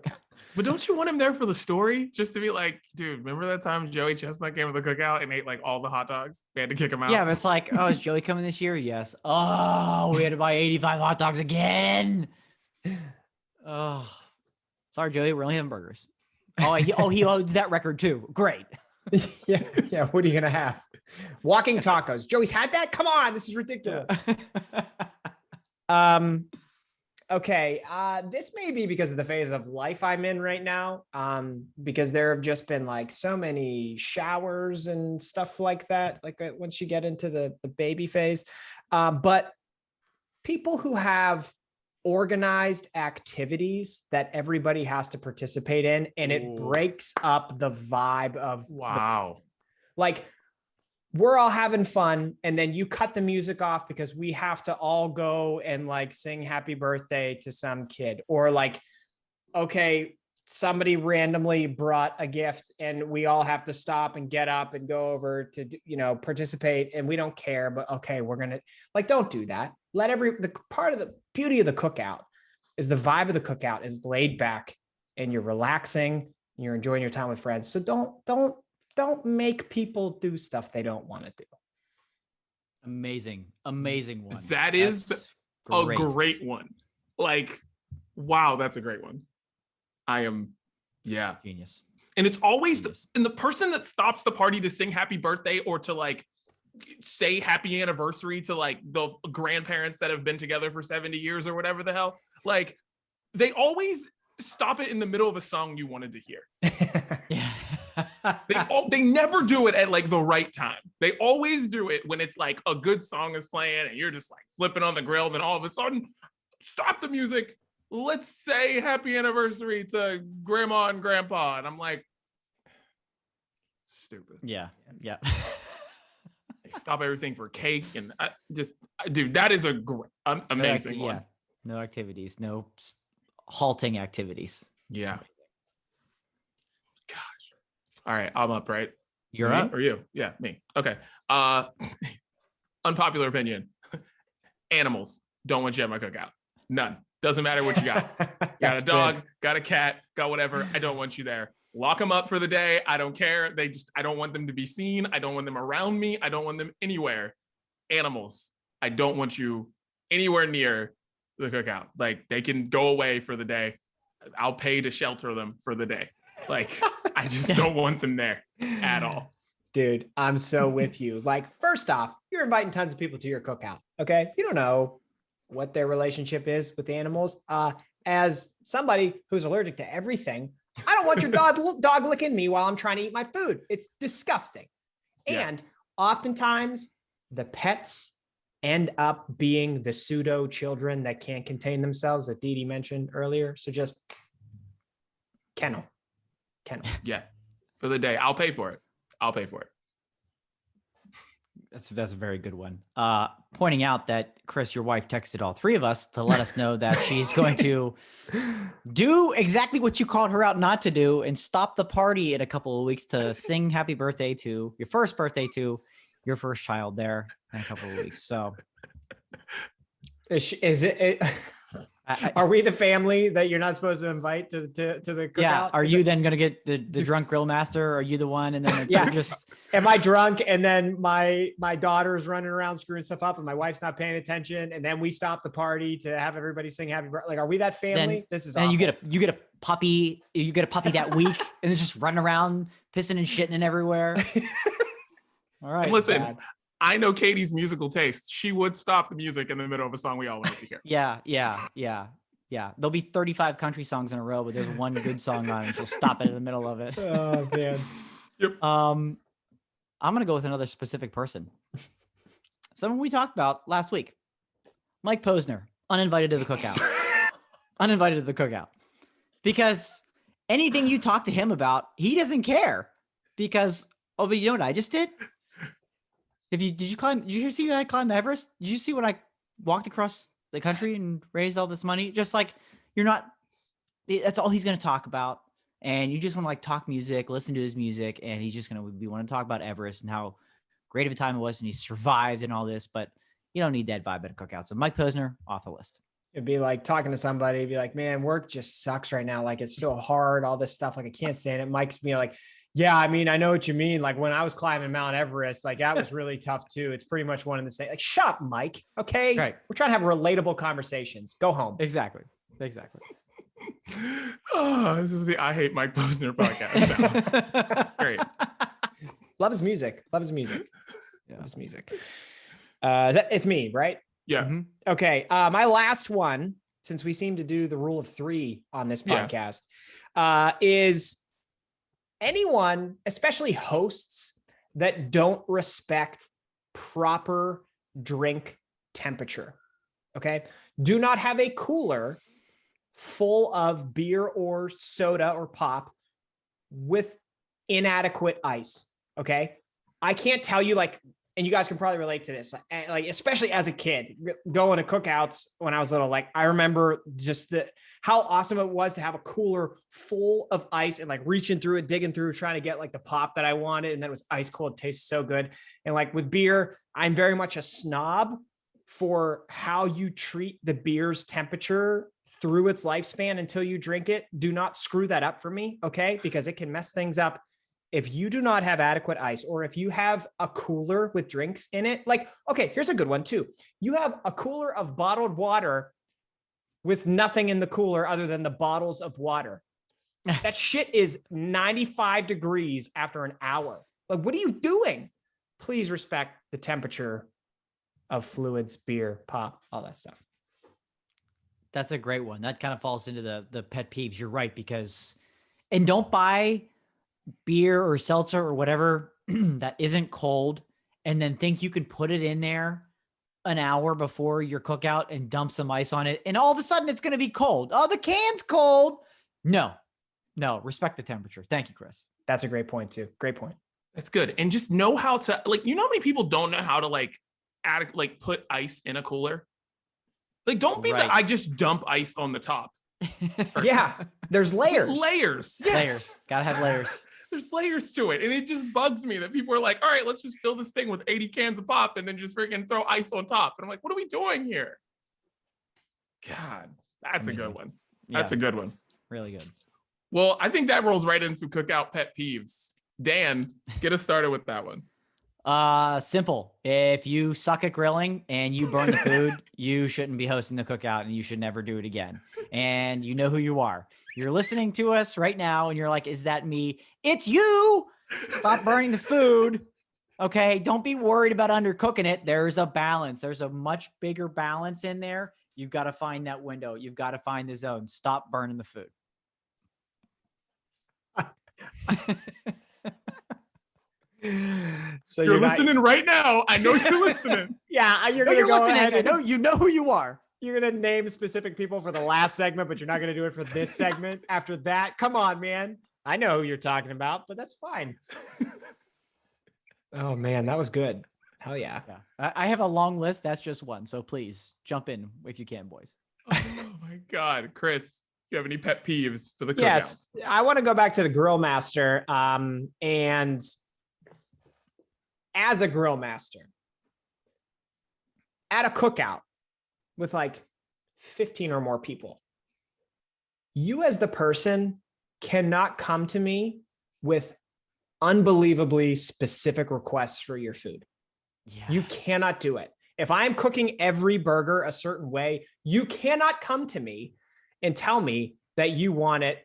But don't you want him there for the story? Just to be like, dude, remember that time Joey Chestnut came to the cookout and ate like all the hot dogs? We had to kick him out. Yeah, but it's like, oh, is Joey coming this year? Yes. Oh, we had to buy 85 hot dogs again. Oh, sorry, Joey. We're only having burgers. He owns that record too. Great. Yeah. What are you gonna have? Walking tacos. Joey's had that? Come on, this is ridiculous. Okay. This may be because of the phase of life I'm in right now. Because there have just been like so many showers and stuff like that. Like once you get into the baby phase. But people who have organized activities that everybody has to participate in, and it breaks up the vibe of like, we're all having fun, and then you cut the music off because we have to all go and like sing happy birthday to some kid, or like, okay, somebody randomly brought a gift and we all have to stop and get up and go over to, participate, and we don't care, but okay, we're going to like, don't do that. Let the part of the beauty of the cookout is the vibe of the cookout is laid back and you're relaxing, you're enjoying your time with friends. So don't make people do stuff they don't want to do. Amazing one. That's a great one. Like, wow, that's a great one. Genius. And it's always and the person that stops the party to sing happy birthday or to like say happy anniversary to like the grandparents that have been together for 70 years or whatever the hell, like they always stop it in the middle of a song you wanted to hear. Yeah. They never do it at like the right time. They always do it when it's like a good song is playing and you're just like flipping on the grill. Then all of a sudden, stop the music. Let's say happy anniversary to grandma and grandpa. And I'm like, stupid. Yeah. They stop everything for cake. And dude, that is amazing one. Yeah. No activities, no halting activities. Yeah. Gosh. All right. I'm up, right? You're me up? Or you? Yeah, me. Okay. Unpopular opinion. Animals. Don't want you at my cookout. None. Doesn't matter what you got. Got a dog, got a cat, got whatever. I don't want you there. Lock them up for the day. I don't care. I don't want them to be seen. I don't want them around me. I don't want them anywhere. Animals. I don't want you anywhere near the cookout. Like, they can go away for the day. I'll pay to shelter them for the day. Like, I just don't want them there at all. Dude, I'm so with you. Like, first off, you're inviting tons of people to your cookout. Okay. You don't know what their relationship is with animals. As somebody who's allergic to everything, I don't want your dog licking me while I'm trying to eat my food. It's disgusting. Yeah. And oftentimes the pets end up being the pseudo children that can't contain themselves that Dee Dee mentioned earlier. So just kennel. Yeah. For the day. I'll pay for it. That's a very good one. Pointing out that, Chris, your wife texted all three of us to let us know that she's going to do exactly what you called her out not to do and stop the party in a couple of weeks to sing happy birthday to your first child there in a couple of weeks. So is it are we the family that you're not supposed to invite to the cookout? Yeah. Are you then going to get the drunk grill master? Are you the one? And then it's just, am I drunk? And then my daughter's running around screwing stuff up and my wife's not paying attention. And then we stop the party to have everybody sing happy birthday. Like, are we that family? This is awful. And you get a puppy that week and it's just running around pissing and shitting everywhere. All right. And listen, I know Katie's musical taste. She would stop the music in the middle of a song we all wanted to hear. Yeah. There'll be 35 country songs in a row, but there's one good song on and she'll stop it in the middle of it. Oh, man. Yep. I'm going to go with another specific person. Someone we talked about last week. Mike Posner, uninvited to the cookout. because anything you talk to him about, he doesn't care because, oh, but you know what I just did? Did you see when I climbed Everest? Did you see when I walked across the country and raised all this money? Just like, that's all he's going to talk about. And you just want to like talk music, listen to his music. And he's just going to be want to talk about Everest and how great of a time it was. And he survived and all this, but you don't need that vibe at a cookout. So Mike Posner off the list. It'd be like talking to somebody, it'd be like, man, work just sucks right now. Like it's so hard, all this stuff. Like I can't stand it. Mike's being like, yeah, I mean, I know what you mean. Like when I was climbing Mount Everest, like that was really tough too. It's pretty much one and the same. Like, shut up, Mike. Okay. Right. We're trying to have relatable conversations. Go home. Exactly. Oh, this is the I Hate Mike Posner podcast now. That's great. Love his music. Yeah. Love his music. It's me, right? Yeah. Mm-hmm. Okay. My last one, since we seem to do the rule of 3 on this podcast, is anyone, especially hosts, that don't respect proper drink temperature. Okay. Do not have a cooler full of beer or soda or pop with inadequate ice. Okay. I can't tell you, like, and you guys can probably relate to this, like, especially as a kid going to cookouts when I was little, like I remember just how awesome it was to have a cooler full of ice and like reaching through it, digging through, trying to get like the pop that I wanted. And that was ice cold. It tastes so good. And like with beer, I'm very much a snob for how you treat the beer's temperature through its lifespan until you drink it. Do not screw that up for me. Okay. Because it can mess things up. If you do not have adequate ice, or if you have a cooler with drinks in it, like, okay, here's a good one too. You have a cooler of bottled water with nothing in the cooler other than the bottles of water. That shit is 95 degrees after an hour. Like, what are you doing? Please respect the temperature of fluids, beer, pop, all that stuff. That's a great one. That kind of falls into the pet peeves. You're right, because, and don't buy beer or seltzer or whatever that isn't cold and then think you can put it in there an hour before your cookout and dump some ice on it. And all of a sudden it's going to be cold. Oh, the can's cold. No, respect the temperature. Thank you, Chris. That's a great point too. Great point. That's good. And just know how to, like, you know how many people don't know how to like add, like put ice in a cooler? Like, don't be I just dump ice on the top. Yeah. There's layers. Layers. Yes. Layers. Gotta have layers. There's layers to it. And it just bugs me that people are like, all right, let's just fill this thing with 80 cans of pop and then just freaking throw ice on top. And I'm like, what are we doing here? God, that's amazing. A good one. That's a good one. Really good. Well, I think that rolls right into cookout pet peeves. Dan, get us started with that one. Simple. If you suck at grilling and you burn the food, you shouldn't be hosting the cookout and you should never do it again. And you know who you are. You're listening to us right now and you're like, is that me? It's you. Stop burning the food. Okay. Don't be worried about undercooking it. There's a balance. There's a much bigger balance in there. You've got to find that window. You've got to find the zone. Stop burning the food. So you're listening right now. I know you're listening. Yeah, you're listening. Ahead. I know you know who you are. You're gonna name specific people for the last segment, but you're not gonna do it for this segment. After that, come on, man. I know who you're talking about, but that's fine. Oh man, that was good. Hell yeah. I have a long list. That's just one. So please jump in if you can, boys. Oh my God, Chris. You have any pet peeves for the cookout? Yes, I want to go back to the grill master. And as a grill master at a cookout with like 15 or more people, you as the person cannot come to me with unbelievably specific requests for your food. Yeah. You cannot do it. If I'm cooking every burger a certain way, you cannot come to me and tell me that you want it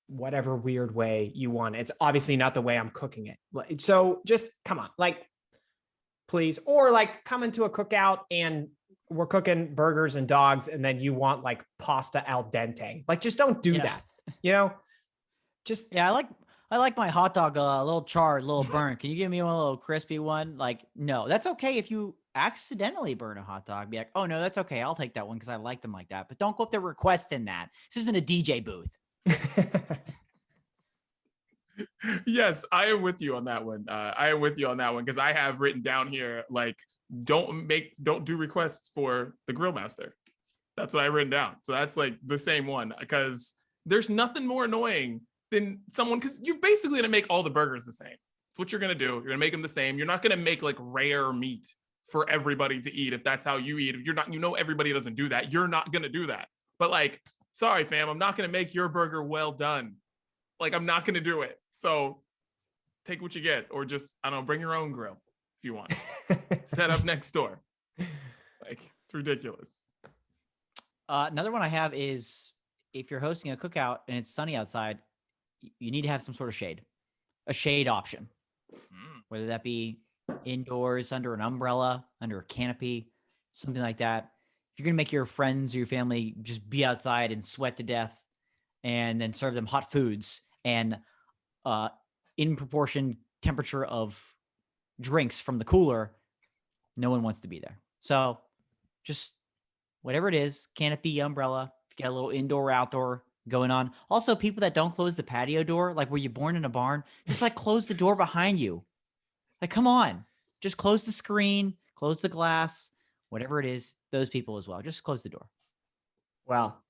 whatever weird way you want it. It's obviously not the way I'm cooking it. So just come on, like, please. Or like come into a cookout and we're cooking burgers and dogs and then you want like pasta al dente. Like, just don't do that. You know, just. Yeah, I like my hot dog a little charred, a little burnt. Can you give me a little crispy one? Like, no, that's okay if you accidentally burn a hot dog, be like, oh no, that's okay. I'll take that one because I like them like that. But don't go up there requesting that. This isn't a DJ booth. Yes, I am with you on that one. I am with you on that one because I have written down here like don't do requests for the grill master. That's what I written down. So that's like the same one because there's nothing more annoying than someone because you're basically gonna make all the burgers the same. That's what you're gonna do. You're gonna make them the same. You're not gonna make like rare meat for everybody to eat if that's how you eat. If you're not, everybody doesn't do that. You're not gonna do that. But like, sorry, fam, I'm not gonna make your burger well done. Like, I'm not gonna do it. So take what you get, or just, I don't know, bring your own grill if you want. Set up next door. Like, it's ridiculous. Another one I have is if you're hosting a cookout and it's sunny outside, you need to have some sort of shade, a shade option, whether that be indoors, under an umbrella, under a canopy, something like that. If you're going to make your friends or your family just be outside and sweat to death and then serve them hot foods and in proportion temperature of drinks from the cooler, no one wants to be there. So just whatever it is, canopy, umbrella, if you got a little indoor, outdoor going on. Also, people that don't close the patio door, like were you born in a barn? Just like close the door behind you. Like, come on, just close the screen, close the glass, whatever it is, those people as well. Just close the door. Well,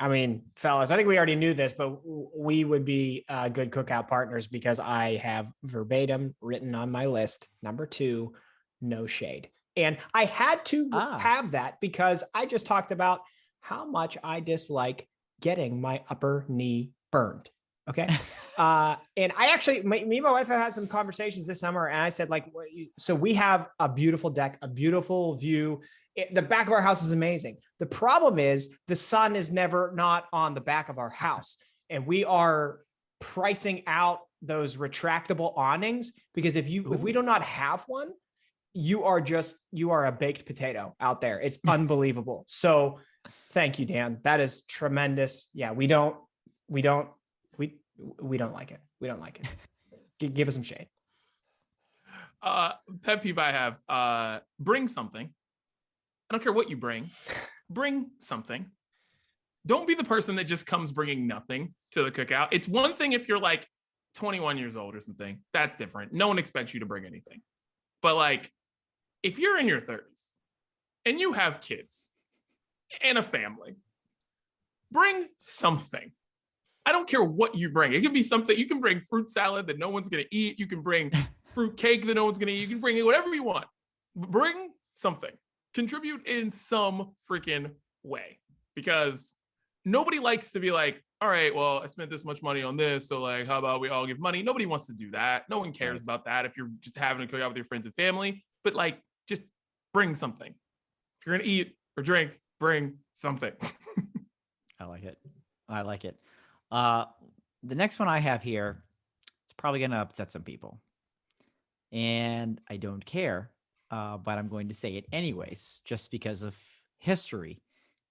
I mean, fellas, I think we already knew this, but we would be good cookout partners because I have verbatim written on my list, number 2, no shade. And I had to have that because I just talked about how much I dislike getting my upper knee burned. Okay. And I actually, me and my wife have had some conversations this summer, and I said, like, so we have a beautiful deck, a beautiful view. The back of our house is amazing. The problem is the sun is never not on the back of our house. And we are pricing out those retractable awnings because if we do not have one, you are a baked potato out there. It's unbelievable. So thank you, Dan. That is tremendous. Yeah. We don't like it. We don't like it. Give us some shade. Pet peeve I have, bring something. I don't care what you bring something. Don't be the person that just comes bringing nothing to the cookout. It's one thing if you're like 21 years old or something, that's different. No one expects you to bring anything. But like, if you're in your 30s and you have kids and a family, bring something. I don't care what you bring. It can be something. You can bring fruit salad that no one's going to eat. You can bring fruit cake that no one's going to eat. You can bring whatever you want. Bring something. Contribute in some freaking way, because nobody likes to be like, all right, well, I spent this much money on this, so like, how about we all give money? Nobody wants to do that. No one cares about that if you're just having a cookout with your friends and family. But like, just bring something. If you're gonna eat or drink, bring something. I like it. The next one I have here, it's probably gonna upset some people, and I don't care. But I'm going to say it anyways, just because of history.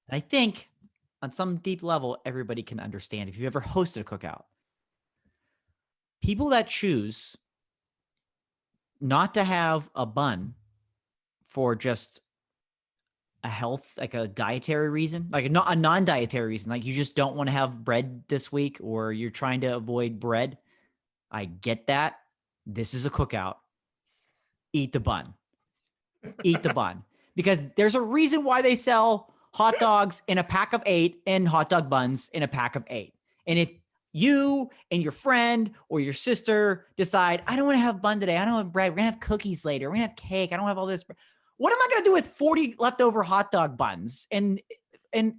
And I think on some deep level, everybody can understand if you've ever hosted a cookout. People that choose not to have a bun for just a health, like a dietary reason, like a non-dietary reason, like you just don't want to have bread this week or you're trying to avoid bread. I get that. This is a cookout. Eat the bun. Eat the bun, because there's a reason why they sell hot dogs in a pack of 8 and hot dog buns in a pack of 8. And if you and your friend or your sister decide, I don't want to have bun today, I don't have bread, we're gonna have cookies later, we're gonna have cake, I don't have all this, what am I gonna do with 40 leftover hot dog buns and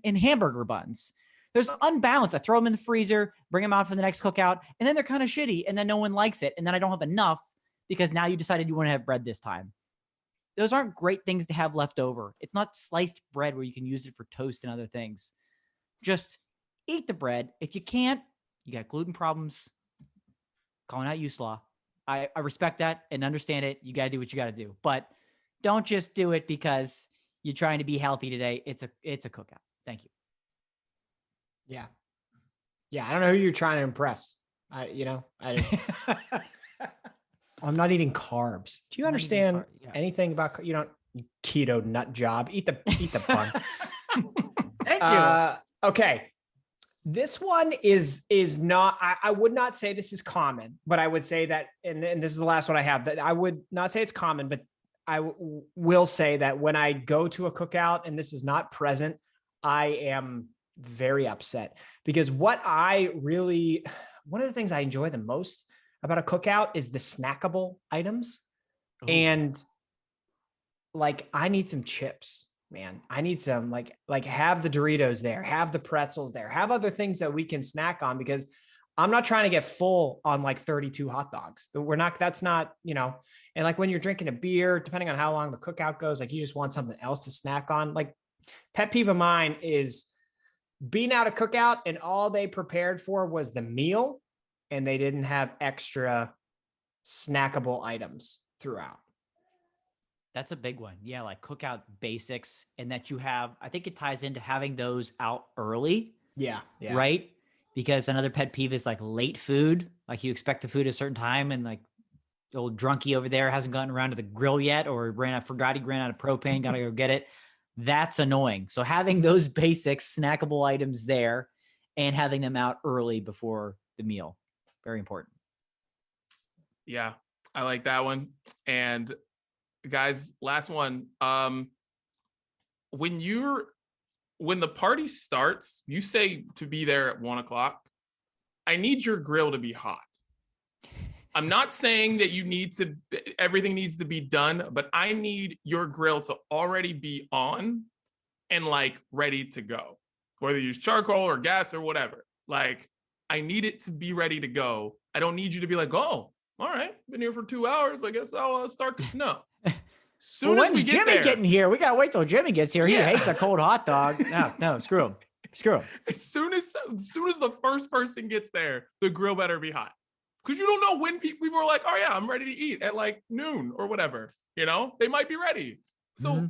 hamburger buns? There's unbalance. I throw them in the freezer, bring them out for the next cookout, and then they're kind of shitty, and then no one likes it, and then I don't have enough because now you decided you want to have bread this time. Those aren't great things to have left over. It's not sliced bread where you can use it for toast and other things. Just eat the bread. If you can't, you got gluten problems, calling out you slaw. I respect that and understand it. You got to do what you got to do. But don't just do it because you're trying to be healthy today. It's a cookout. Thank you. Yeah. I don't know who you're trying to impress. I'm not eating carbs. Do you understand anything about, you keto nut job. Eat the bun. Thank you. Okay. This one is not, I would not say this is common, but I would say that, and this is the last one I have, that I would not say it's common, but I will say that when I go to a cookout and this is not present, I am very upset, because one of the things I enjoy the most about a cookout is the snackable items. Ooh. And like, I need some chips. Man, I need some like have the Doritos there, have the pretzels there, have other things that we can snack on, because I'm not trying to get full on like 32 hot dogs. That's not, and like when you're drinking a beer, depending on how long the cookout goes, like you just want something else to snack on. Like, pet peeve of mine is being out a cookout and all they prepared for was the meal and they didn't have extra snackable items throughout. That's a big one. Yeah, like cookout basics, and that you have, I think it ties into having those out early. Yeah. Right? Because another pet peeve is like late food. Like you expect the food at a certain time, and like the old drunkie over there hasn't gotten around to the grill yet, or forgot he ran out of propane, got to go get it. That's annoying. So having those basic snackable items there and having them out early before the meal, very important. Yeah, I like that one. And guys, last one. When the party starts, you say to be there at 1:00. I need your grill to be hot. I'm not saying that everything needs to be done, but I need your grill to already be on and like ready to go, whether you use charcoal or gas or whatever. Like, I need it to be ready to go. I don't need you to be like, oh, all right, been here for 2 hours, I guess I'll start. No. When's Jimmy getting here? We gotta wait till Jimmy gets here. Yeah. He hates a cold hot dog. No, screw him. As soon as the first person gets there, the grill better be hot. Because you don't know when people are like, oh yeah, I'm ready to eat at like noon or whatever. They might be ready. So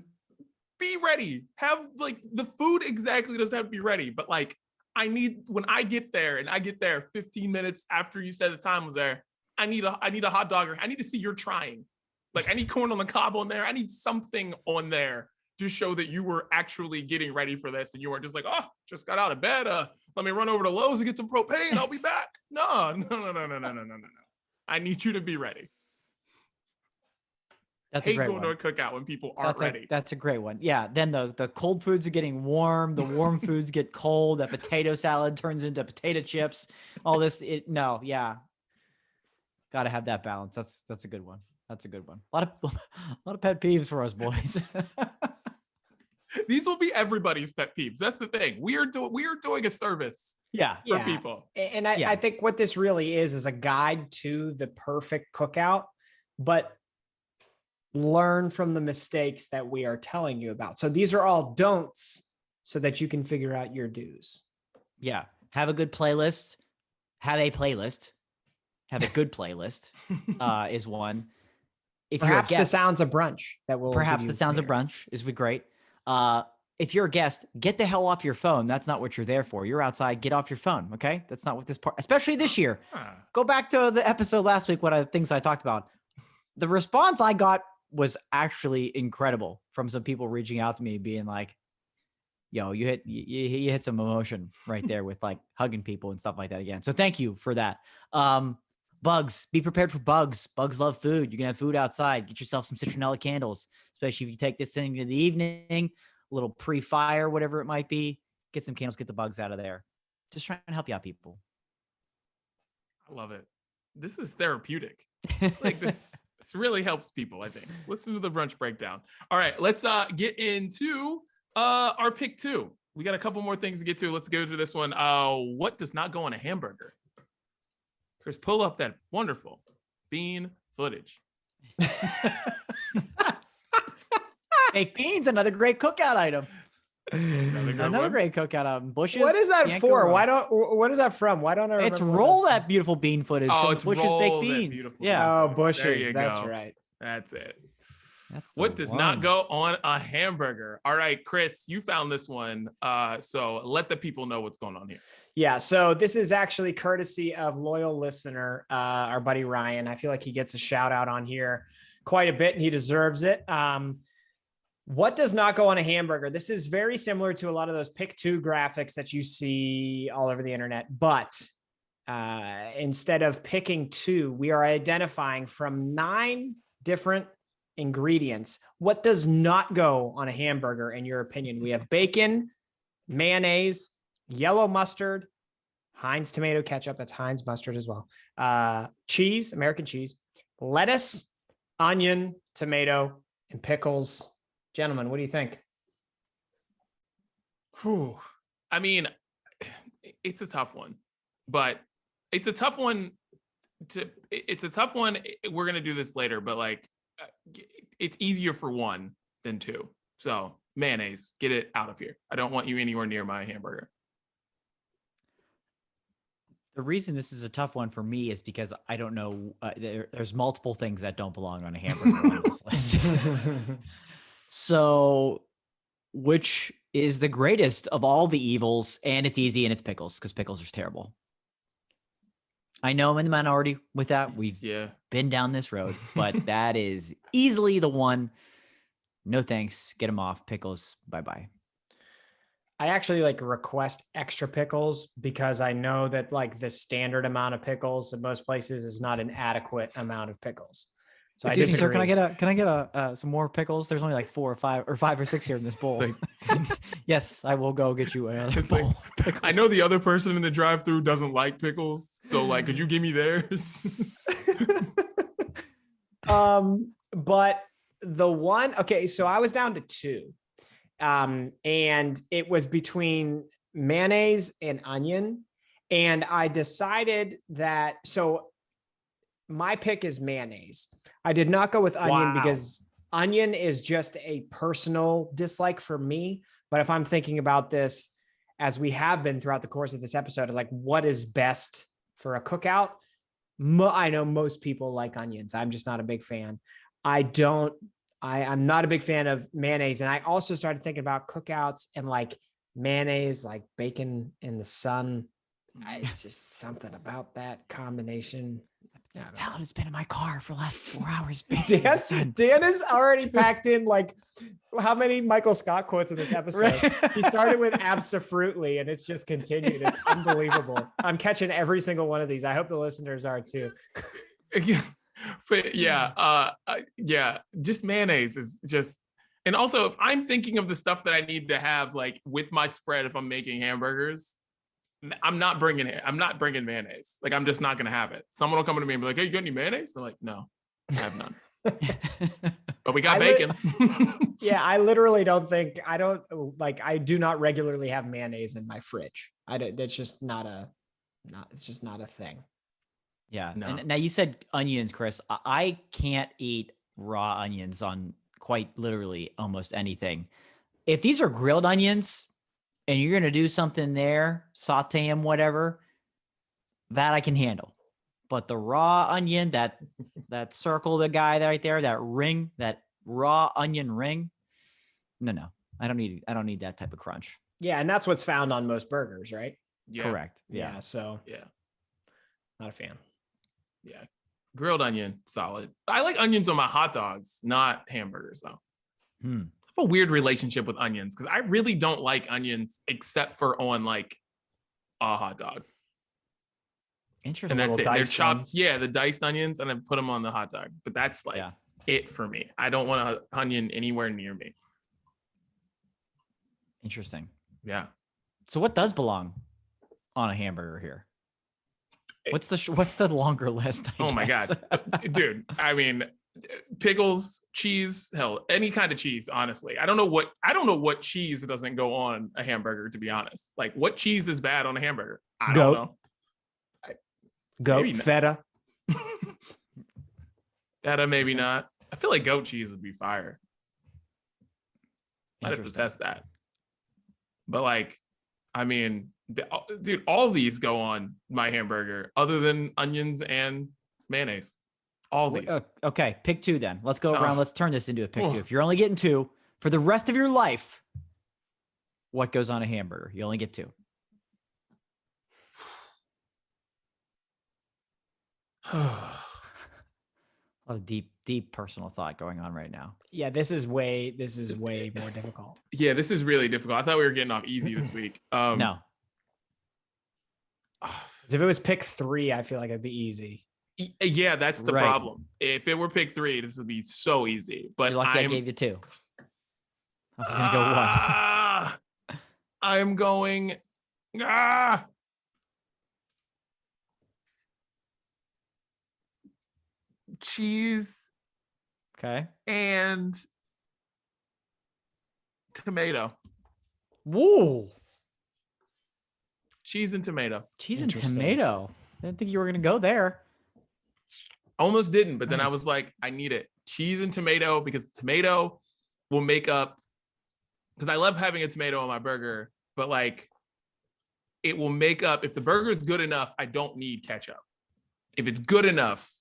be ready. Have like the food exactly doesn't have to be ready, but like when I get there and I get there 15 minutes after you said the time was there, I need a hot dog. I need to see you're trying. Like, I need corn on the cob on there. I need something on there to show that you were actually getting ready for this, and you weren't just like, oh, just got out of bed. Let me run over to Lowe's and get some propane. I'll be back. No. I need you to be ready. That's a great one. Going to a cookout when people aren't ready. That's a great one. Yeah. Then the cold foods are getting warm. The warm foods get cold. That potato salad turns into potato chips. All this. Yeah. Got to have that balance. That's a good one. That's a good one. A lot of pet peeves for us boys. These will be everybody's pet peeves. That's the thing. We are doing a service. For people. And I think what this really is a guide to the perfect cookout, but learn from the mistakes that we are telling you about. So these are all don'ts so that you can figure out your do's. Yeah. Have a good playlist. Have a playlist. Have a good playlist is one. If perhaps you're a guest, the sounds of brunch that will perhaps the sounds of brunch is great. If you're a guest, get the hell off your phone. That's not what you're there for. You're outside. Get off your phone. Okay. That's not what this part, especially this year. Go back to the episode last week. Things I talked about. The response I got was actually incredible from some people reaching out to me being like, yo, you hit some emotion right there with like hugging people and stuff like that again. So thank you for that. Bugs, be prepared for bugs. Bugs love food. You can have food outside. Get yourself some citronella candles, especially if you take this thing in the evening, a little pre-fire, whatever it might be. Get some candles, get the bugs out of there. Just trying to help you out, people. I love it. This is therapeutic. Like this really helps people, I think. Listen to the brunch breakdown. All right, let's get into our pick 2. We got a couple more things to get to. Let's go to this one. What does not go on a hamburger? Chris, pull up that wonderful bean footage. Baked beans, another great cookout item. Another great cookout item. Bushes. What is that for? What is that from? Why don't I remember? It's roll that beautiful bean footage. Oh, from it's Bushes roll baked beans. Beautiful Yeah. Oh, Bushes. That's go. Right. That's it. That's what does not go on a hamburger? All right, Chris, you found this one. So let the people know what's going on here. Yeah. So this is actually courtesy of loyal listener, our buddy Ryan. I feel like he gets a shout out on here quite a bit and he deserves it. What does not go on a hamburger? This is very similar to a lot of those pick two graphics that you see all over the internet, but instead of picking two, we are identifying from 9 different ingredients. What does not go on a hamburger, in your opinion? We have bacon, mayonnaise, yellow mustard, Heinz tomato ketchup. That's Heinz mustard as well. Cheese, American cheese, lettuce, onion, tomato, and pickles. Gentlemen, what do you think? Whew. I mean, it's a tough one, but it's a tough one it's a tough one. We're going to do this later, but like, it's easier for one than two. So mayonnaise, get it out of here. I don't want you anywhere near my hamburger. The reason this is a tough one for me is because I don't know. There's multiple things that don't belong on a hamburger on this list. So, which is the greatest of all the evils? And it's easy, and it's pickles, because pickles are terrible. I know I'm in the minority with that. We've been down this road, but that is easily the one. No thanks. Get them off. Pickles. Bye-bye. I actually like request extra pickles because I know that like the standard amount of pickles in most places is not an adequate amount of pickles. So Excuse me, sir, can I get some more pickles? There's only like 4 or 5 or 5 or 6 here in this bowl. Like, yes, I will go get you another bowl. Like, I know the other person in the drive-thru doesn't like pickles, so like, could you give me theirs? But the one, okay, so I was down to 2. And it was between mayonnaise and onion. And I decided that, so my pick is mayonnaise. I did not go with onion because onion is just a personal dislike for me. But if I'm thinking about this, as we have been throughout the course of this episode, like what is best for a cookout? I know most people like onions. I'm just not a big fan. I'm not a big fan of mayonnaise. And I also started thinking about cookouts and like mayonnaise, like bacon in the sun. It's just something about that combination. Salad has been in my car for the last 4 hours. Dan is already packed in like how many Michael Scott quotes in this episode? Right. He started with absolutely, and it's just continued. It's unbelievable. I'm catching every single one of these. I hope the listeners are too. But just mayonnaise is just, and also if I'm thinking of the stuff that I need to have like with my spread, if I'm making hamburgers, I'm not bringing mayonnaise. Like, I'm just not going to have it. Someone will come to me and be like, hey, you got any mayonnaise? I'm like, no, I have none. But we got bacon. I literally I do not regularly have mayonnaise in my fridge. It's just not a thing. Yeah. No. And now you said onions, Chris. I can't eat raw onions on quite literally almost anything. If these are grilled onions and you're going to do something there, saute them, whatever, that I can handle. But the raw onion, that circle, the guy right there, that ring, that raw onion ring. No. I don't need that type of crunch. Yeah. And that's what's found on most burgers, right? Yeah. Correct. Yeah. So yeah. Not a fan. Yeah. Grilled onion, solid. I like onions on my hot dogs, not hamburgers though. I have a weird relationship with onions because I really don't like onions except for on like a hot dog. Interesting. And that's it. They're chopped. Ones. Yeah, the diced onions, and then put them on the hot dog. But that's like it for me. I don't want an onion anywhere near me. Interesting. Yeah. So what does belong on a hamburger here? What's the longer list? Oh my God, dude. I mean, pickles, cheese, hell, any kind of cheese. Honestly, I don't know what cheese doesn't go on a hamburger. To be honest, like what cheese is bad on a hamburger? I don't know. Goat, feta. Feta, maybe not. I feel like goat cheese would be fire. Might have to test that. But like, I mean, dude, all these go on my hamburger other than onions and mayonnaise. All these. Okay, pick 2 then. Let's go around. Let's turn this into a pick 2. If you're only getting 2 for the rest of your life, what goes on a hamburger? You only get 2. A lot of deep personal thought going on right now. Yeah, this is way more difficult. Yeah, this is really difficult. I thought we were getting off easy this week. No. 'Cause if it was pick 3, I feel like it'd be easy. Yeah, that's the Right. problem. If it were pick 3, this would be so easy. But You're lucky I gave you 2. I was gonna go 1. I'm going. Cheese Okay. and tomato. Woo. Cheese and tomato. Cheese and Interesting. tomato. I didn't think you were gonna go there. Almost didn't, but then I Nice. was like, I need it. Cheese and tomato, because tomato will make up, because I love having a tomato on my burger, but like it will make up. If the burger is good enough, I don't need ketchup. If it's good enough,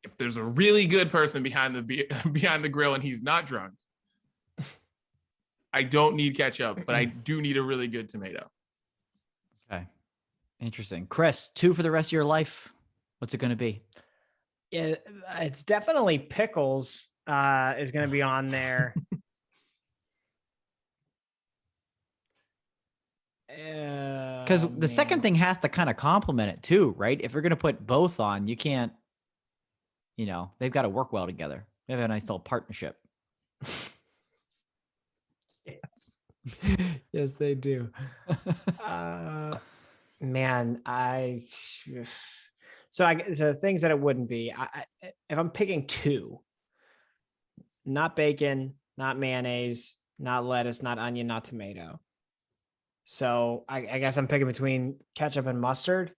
if there's a really good person behind the grill and he's not drunk, I don't need ketchup, but I do need a really good tomato. Okay. Interesting. Chris, 2 for the rest of your life. What's it gonna be? Yeah, it's definitely pickles is going to be on there. Because the second thing has to kind of complement it too, right? If you're gonna put both on, you can't. They've got to work well together. They have a nice little partnership. Yes. Yes, they do. Man, so things that it wouldn't be. If I'm picking 2, not bacon, not mayonnaise, not lettuce, not onion, not tomato. So I guess I'm picking between ketchup and mustard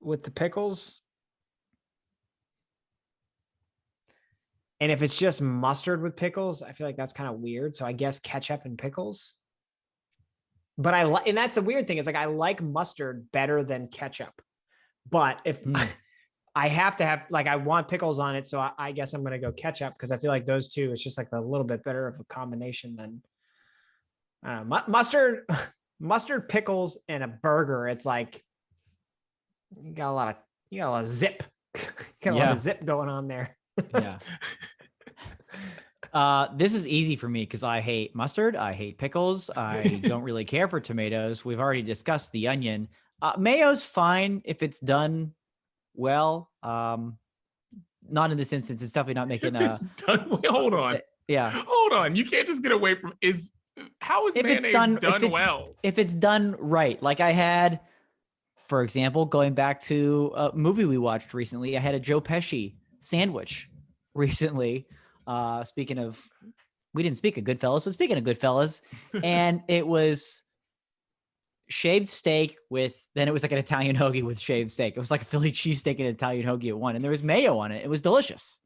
with the pickles. And if it's just mustard with pickles, I feel like that's kind of weird. So I guess ketchup and pickles. But and that's the weird thing, is like I like mustard better than ketchup. But if I have to have, like, I want pickles on it, so I guess I'm going to go ketchup, because I feel like those two, it's just like a little bit better of a combination than mustard, pickles, and a burger. It's like you got a lot of zip, got a lot of zip going on there. Yeah. This is easy for me because I hate mustard. I hate pickles. I don't really care for tomatoes. We've already discussed the onion. Mayo's fine if it's done well. Not in this instance. It's definitely not making. If it's done, wait, hold on. Yeah. Hold on. You can't just get away from how is mayonnaise done well? If it's done right, like I had, for example, going back to a movie we watched recently, I had a Joe Pesci sandwich recently. Speaking of, we didn't speak of Goodfellas, but speaking of Goodfellas, and it was shaved steak then it was like an Italian hoagie with shaved steak. It was like a Philly cheesesteak and an Italian hoagie at one, and there was mayo on it. It was delicious.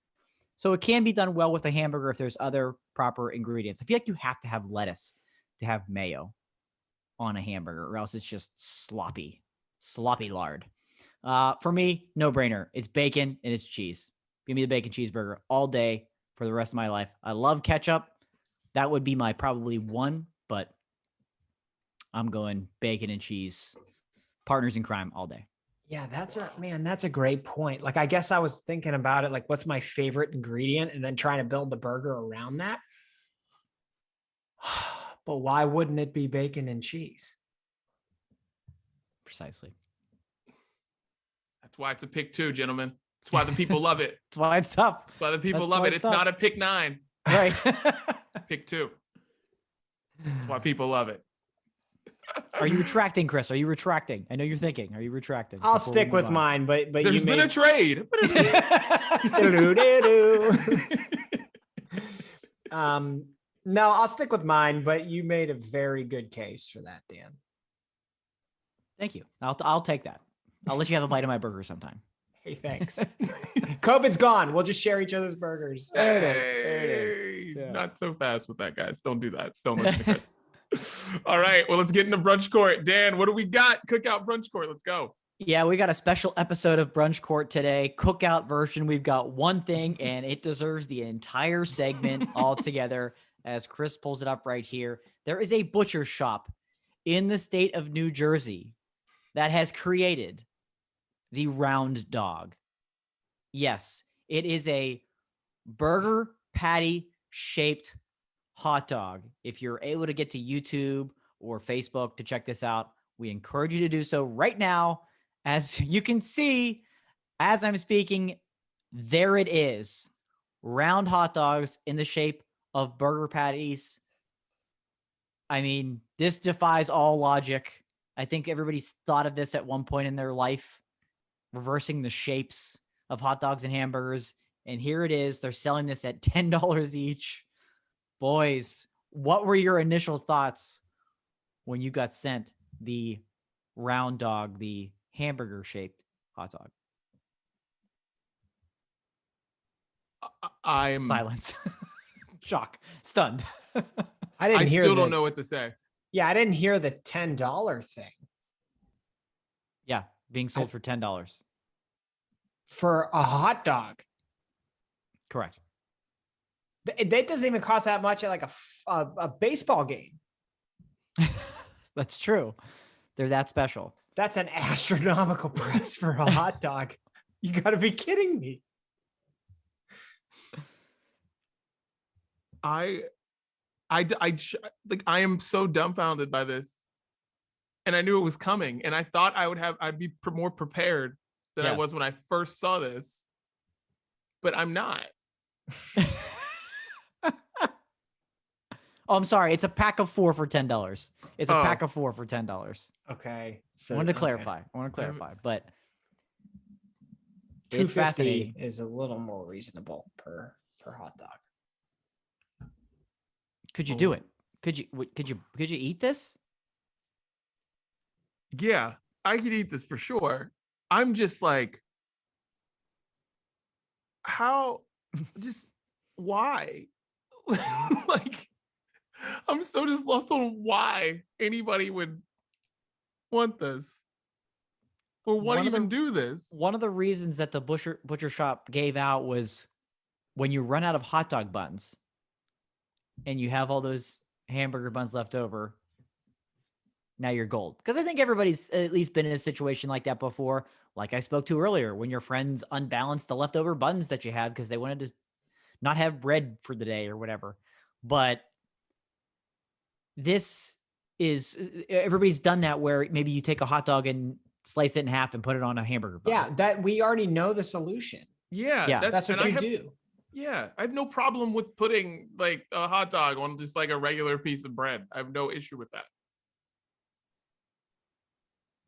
So it can be done well with a hamburger if there's other proper ingredients. I feel like you have to have lettuce to have mayo on a hamburger, or else it's just sloppy lard. For me, no brainer. It's bacon and it's cheese. Give me the bacon cheeseburger all day for the rest of my life. I love ketchup. That would be my probably 1, but I'm going bacon and cheese, partners in crime all day. Yeah, that's a great point. Like, I guess I was thinking about it, like, what's my favorite ingredient, and then trying to build the burger around that. But why wouldn't it be bacon and cheese? Precisely. That's why it's a pick 2, gentlemen. That's why the people love it. That's why it's tough. That's why the people That's love why it. it's It's tough. not a pick 9. Right. It's pick 2. That's why people love it. Are you retracting, Chris? Are you retracting? I know you're thinking. Are you retracting? I'll Before we stick move with on? mine, but There's been a trade. No, I'll stick with mine, but you made a very good case for that, Dan. Thank you. I'll take that. I'll let you have a bite of my burger sometime. Hey, thanks. COVID's gone. We'll just share each other's burgers. There it is. There it is. Hey, Yeah. Not so fast with that, guys. Don't do that. Don't listen to Chris. All right. Well, let's get into Brunch Court. Dan, what do we got? Cookout Brunch Court. Let's go. Yeah, we got a special episode of Brunch Court today. Cookout version. We've got one thing, and it deserves the entire segment altogether. As Chris pulls it up right here, there is a butcher shop in the state of New Jersey that has created the round dog. Yes, it is a burger patty shaped hot dog. If you're able to get to YouTube or Facebook to check this out, we encourage you to do so right now. As you can see, as I'm speaking, there it is. Round hot dogs in the shape of burger patties. I mean, this defies all logic. I think everybody's thought of this at one point in their life, reversing the shapes of hot dogs and hamburgers. And here it is. They're selling this at $10 each. Boys, what were your initial thoughts when you got sent the round dog, the hamburger shaped hot dog? I'm Silence. Shock. Stunned. I still don't know what to say. Yeah, I didn't hear the $10 thing. Yeah, being sold for $10. For a hot dog. Correct. That doesn't even cost that much at like a baseball game. That's true. They're that special. That's an astronomical price for a hot dog. You got to be kidding me. I am so dumbfounded by this, and I knew it was coming, and I thought I'd be more prepared than I was when I first saw this, but I'm not. Oh, I'm sorry. It's a pack of 4 for $10. It's a pack of 4 for $10. Okay. So I wanted to clarify. But it's fascinating. Is a little more reasonable per hot dog. Could you do it? Could you eat this? Yeah, I could eat this for sure. I'm just like, how? Just why? Like, I'm so just lost on why anybody would want this or want to even do this. One of the reasons that the butcher shop gave out was when you run out of hot dog buns and you have all those hamburger buns left over, now you're gold. Because I think everybody's at least been in a situation like that before. Like I spoke to earlier, when your friends unbalanced the leftover buns that you had because they wanted to not have bread for the day or whatever. But this is, everybody's done that where maybe you take a hot dog and slice it in half and put it on a hamburger bun. Yeah, that we already know the solution. Yeah. That's what you do. Yeah, I have no problem with putting like a hot dog on just like a regular piece of bread. I have no issue with that.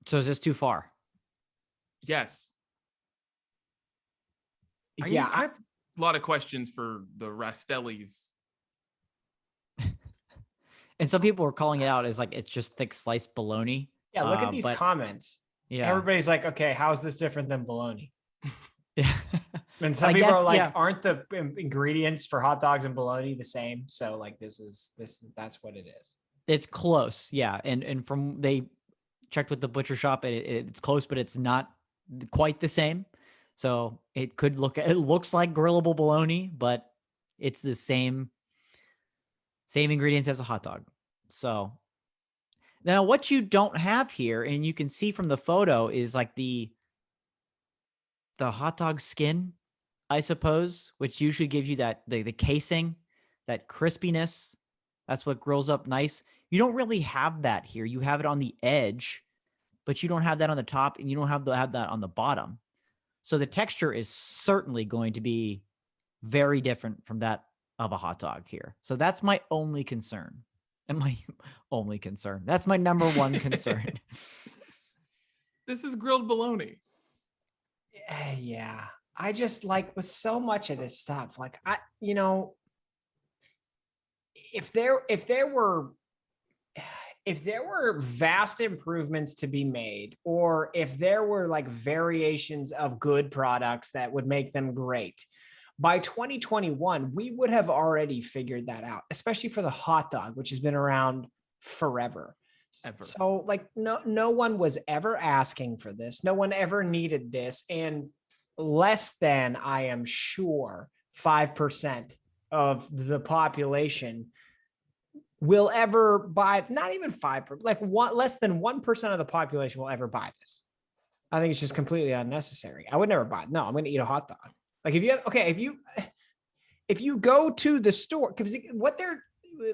So is this too far? Yes. I have a lot of questions for the Rastellis. And some people were calling it out as like, it's just thick sliced bologna. Yeah, look at these comments. Yeah. Everybody's like, okay, how is this different than bologna? Yeah. And some people are like, aren't the ingredients for hot dogs and bologna the same? So like, that's what it is. It's close. Yeah. And from, they checked with the butcher shop, it's close, but it's not quite the same. So it looks like grillable bologna, but it's the same ingredients as a hot dog. So now what you don't have here, and you can see from the photo, is like the hot dog skin, I suppose, which usually gives you that the casing, that crispiness. That's what grills up nice. You don't really have that here. You have it on the edge, but you don't have that on the top, and you don't have that on the bottom. So the texture is certainly going to be very different from that of a hot dog here. So that's my only concern. And my only concern. That's my number one concern. This is grilled bologna. Yeah. I just like with so much of this stuff, like if there were vast improvements to be made, or if there were like variations of good products that would make them great, by 2021, we would have already figured that out, especially for the hot dog, which has been around forever. So like no one was ever asking for this. No one ever needed this. And less than, I am sure, 5% of the population will ever buy, not even 5%, like less than 1% of the population will ever buy this. I think it's just completely unnecessary. I would never buy it. No, I'm going to eat a hot dog. Like if if you go to the store, because what they're,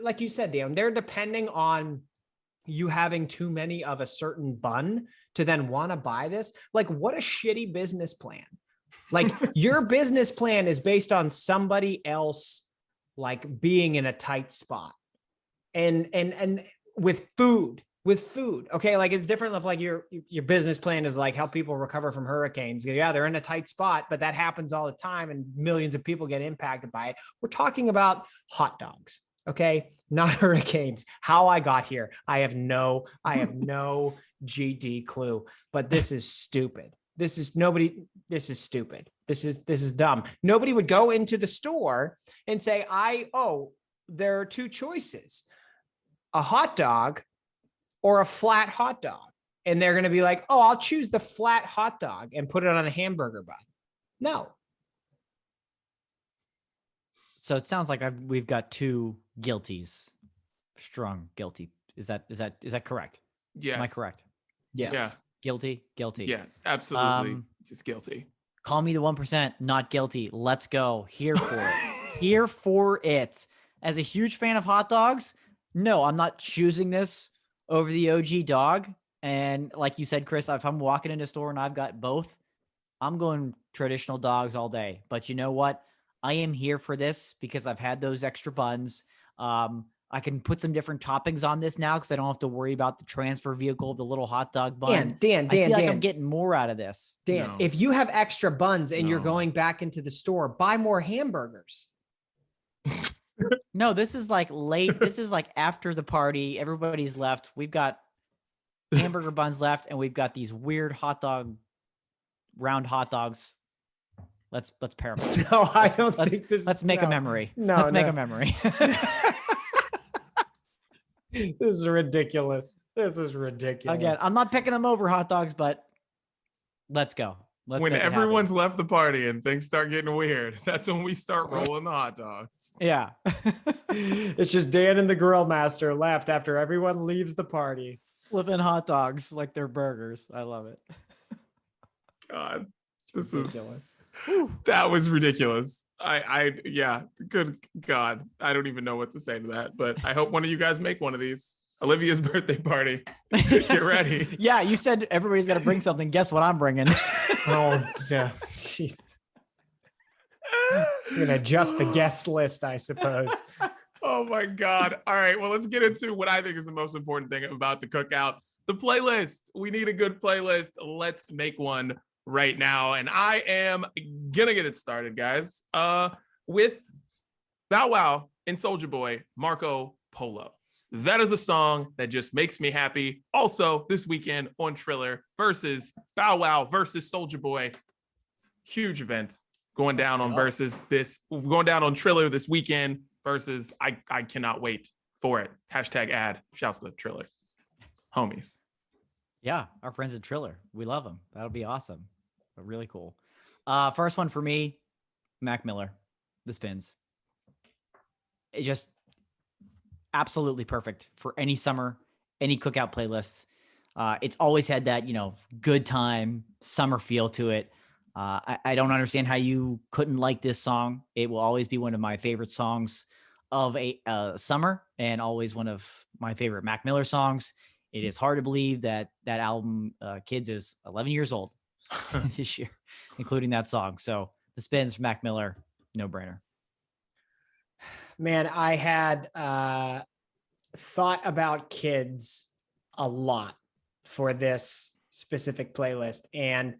like you said, Dan, they're depending on you having too many of a certain bun to then want to buy this. Like, what a shitty business plan. Like, your business plan is based on somebody else like being in a tight spot. And with food. Okay. Like, it's different if like your business plan is like help people recover from hurricanes. Yeah, they're in a tight spot, but that happens all the time and millions of people get impacted by it. We're talking about hot dogs. Okay. Not hurricanes. How I got here, I have no GD clue, but this is stupid. This is stupid. This is dumb. Nobody would go into the store and say, there are two choices, a hot dog or a flat hot dog. And they're going to be like, I'll choose the flat hot dog and put it on a hamburger bun. No. So it sounds like we've got two guilties, strong guilty. Is that correct? Yes. Am I correct? Yes. Yeah. Guilty. Yeah, absolutely. Just guilty. Call me the 1%, not guilty. Let's go. Here for it. Here for it. As a huge fan of hot dogs, no, I'm not choosing this over the OG dog. And like you said, Chris, if I'm walking into a store and I've got both, I'm going traditional dogs all day. But you know what? I am here for this because I've had those extra buns. I can put some different toppings on this now because I don't have to worry about the transfer vehicle of the little hot dog bun. Dan, I feel like I'm getting more out of this. Dan, No. if you have extra buns and you're going back into the store, buy more hamburgers. No, this is like late. This is like after the party. Everybody's left. We've got hamburger buns left, and we've got these weird round hot dogs. Let's pair them. No, I don't think this. Let's make a memory. No, let's make a memory. This is ridiculous. Again, I'm not picking them over hot dogs, but let's go. When everyone's left the party and things start getting weird, that's when we start rolling the hot dogs. Yeah. It's just Dan and the grill master left after everyone leaves the party. Flipping hot dogs like they're burgers. I love it. God, It's ridiculous. That was ridiculous. Yeah, good God. I don't even know what to say to that, but I hope one of you guys make one of these. Olivia's birthday party. Get ready. Yeah, you said everybody's got to bring something. Guess what I'm bringing? Oh, yeah. Jeez. I'm going to adjust the guest list, I suppose. Oh my God. All right. Well, let's get into what I think is the most important thing about the cookout. The playlist. We need a good playlist. Let's make one right now. And I am going to get it started, guys, with Bow Wow and Soulja Boy, Marco Polo. That is a song that just makes me happy. Also, this weekend on Triller versus Bow Wow versus Soulja Boy. Huge event going down on Triller this weekend versus I cannot wait for it. #ad. Shouts to Triller. Homies. Yeah, our friends at Triller. We love them. That'll be awesome. Really cool. First one for me, Mac Miller, The Spins. It just absolutely perfect for any summer, any cookout playlist. It's always had that, good time, summer feel to it. I don't understand how you couldn't like this song. It will always be one of my favorite songs of a summer and always one of my favorite Mac Miller songs. It is hard to believe that album, Kids, is 11 years old this year, including that song. So The Spins, Mac Miller, no brainer. Man, I had thought about Kids a lot for this specific playlist, and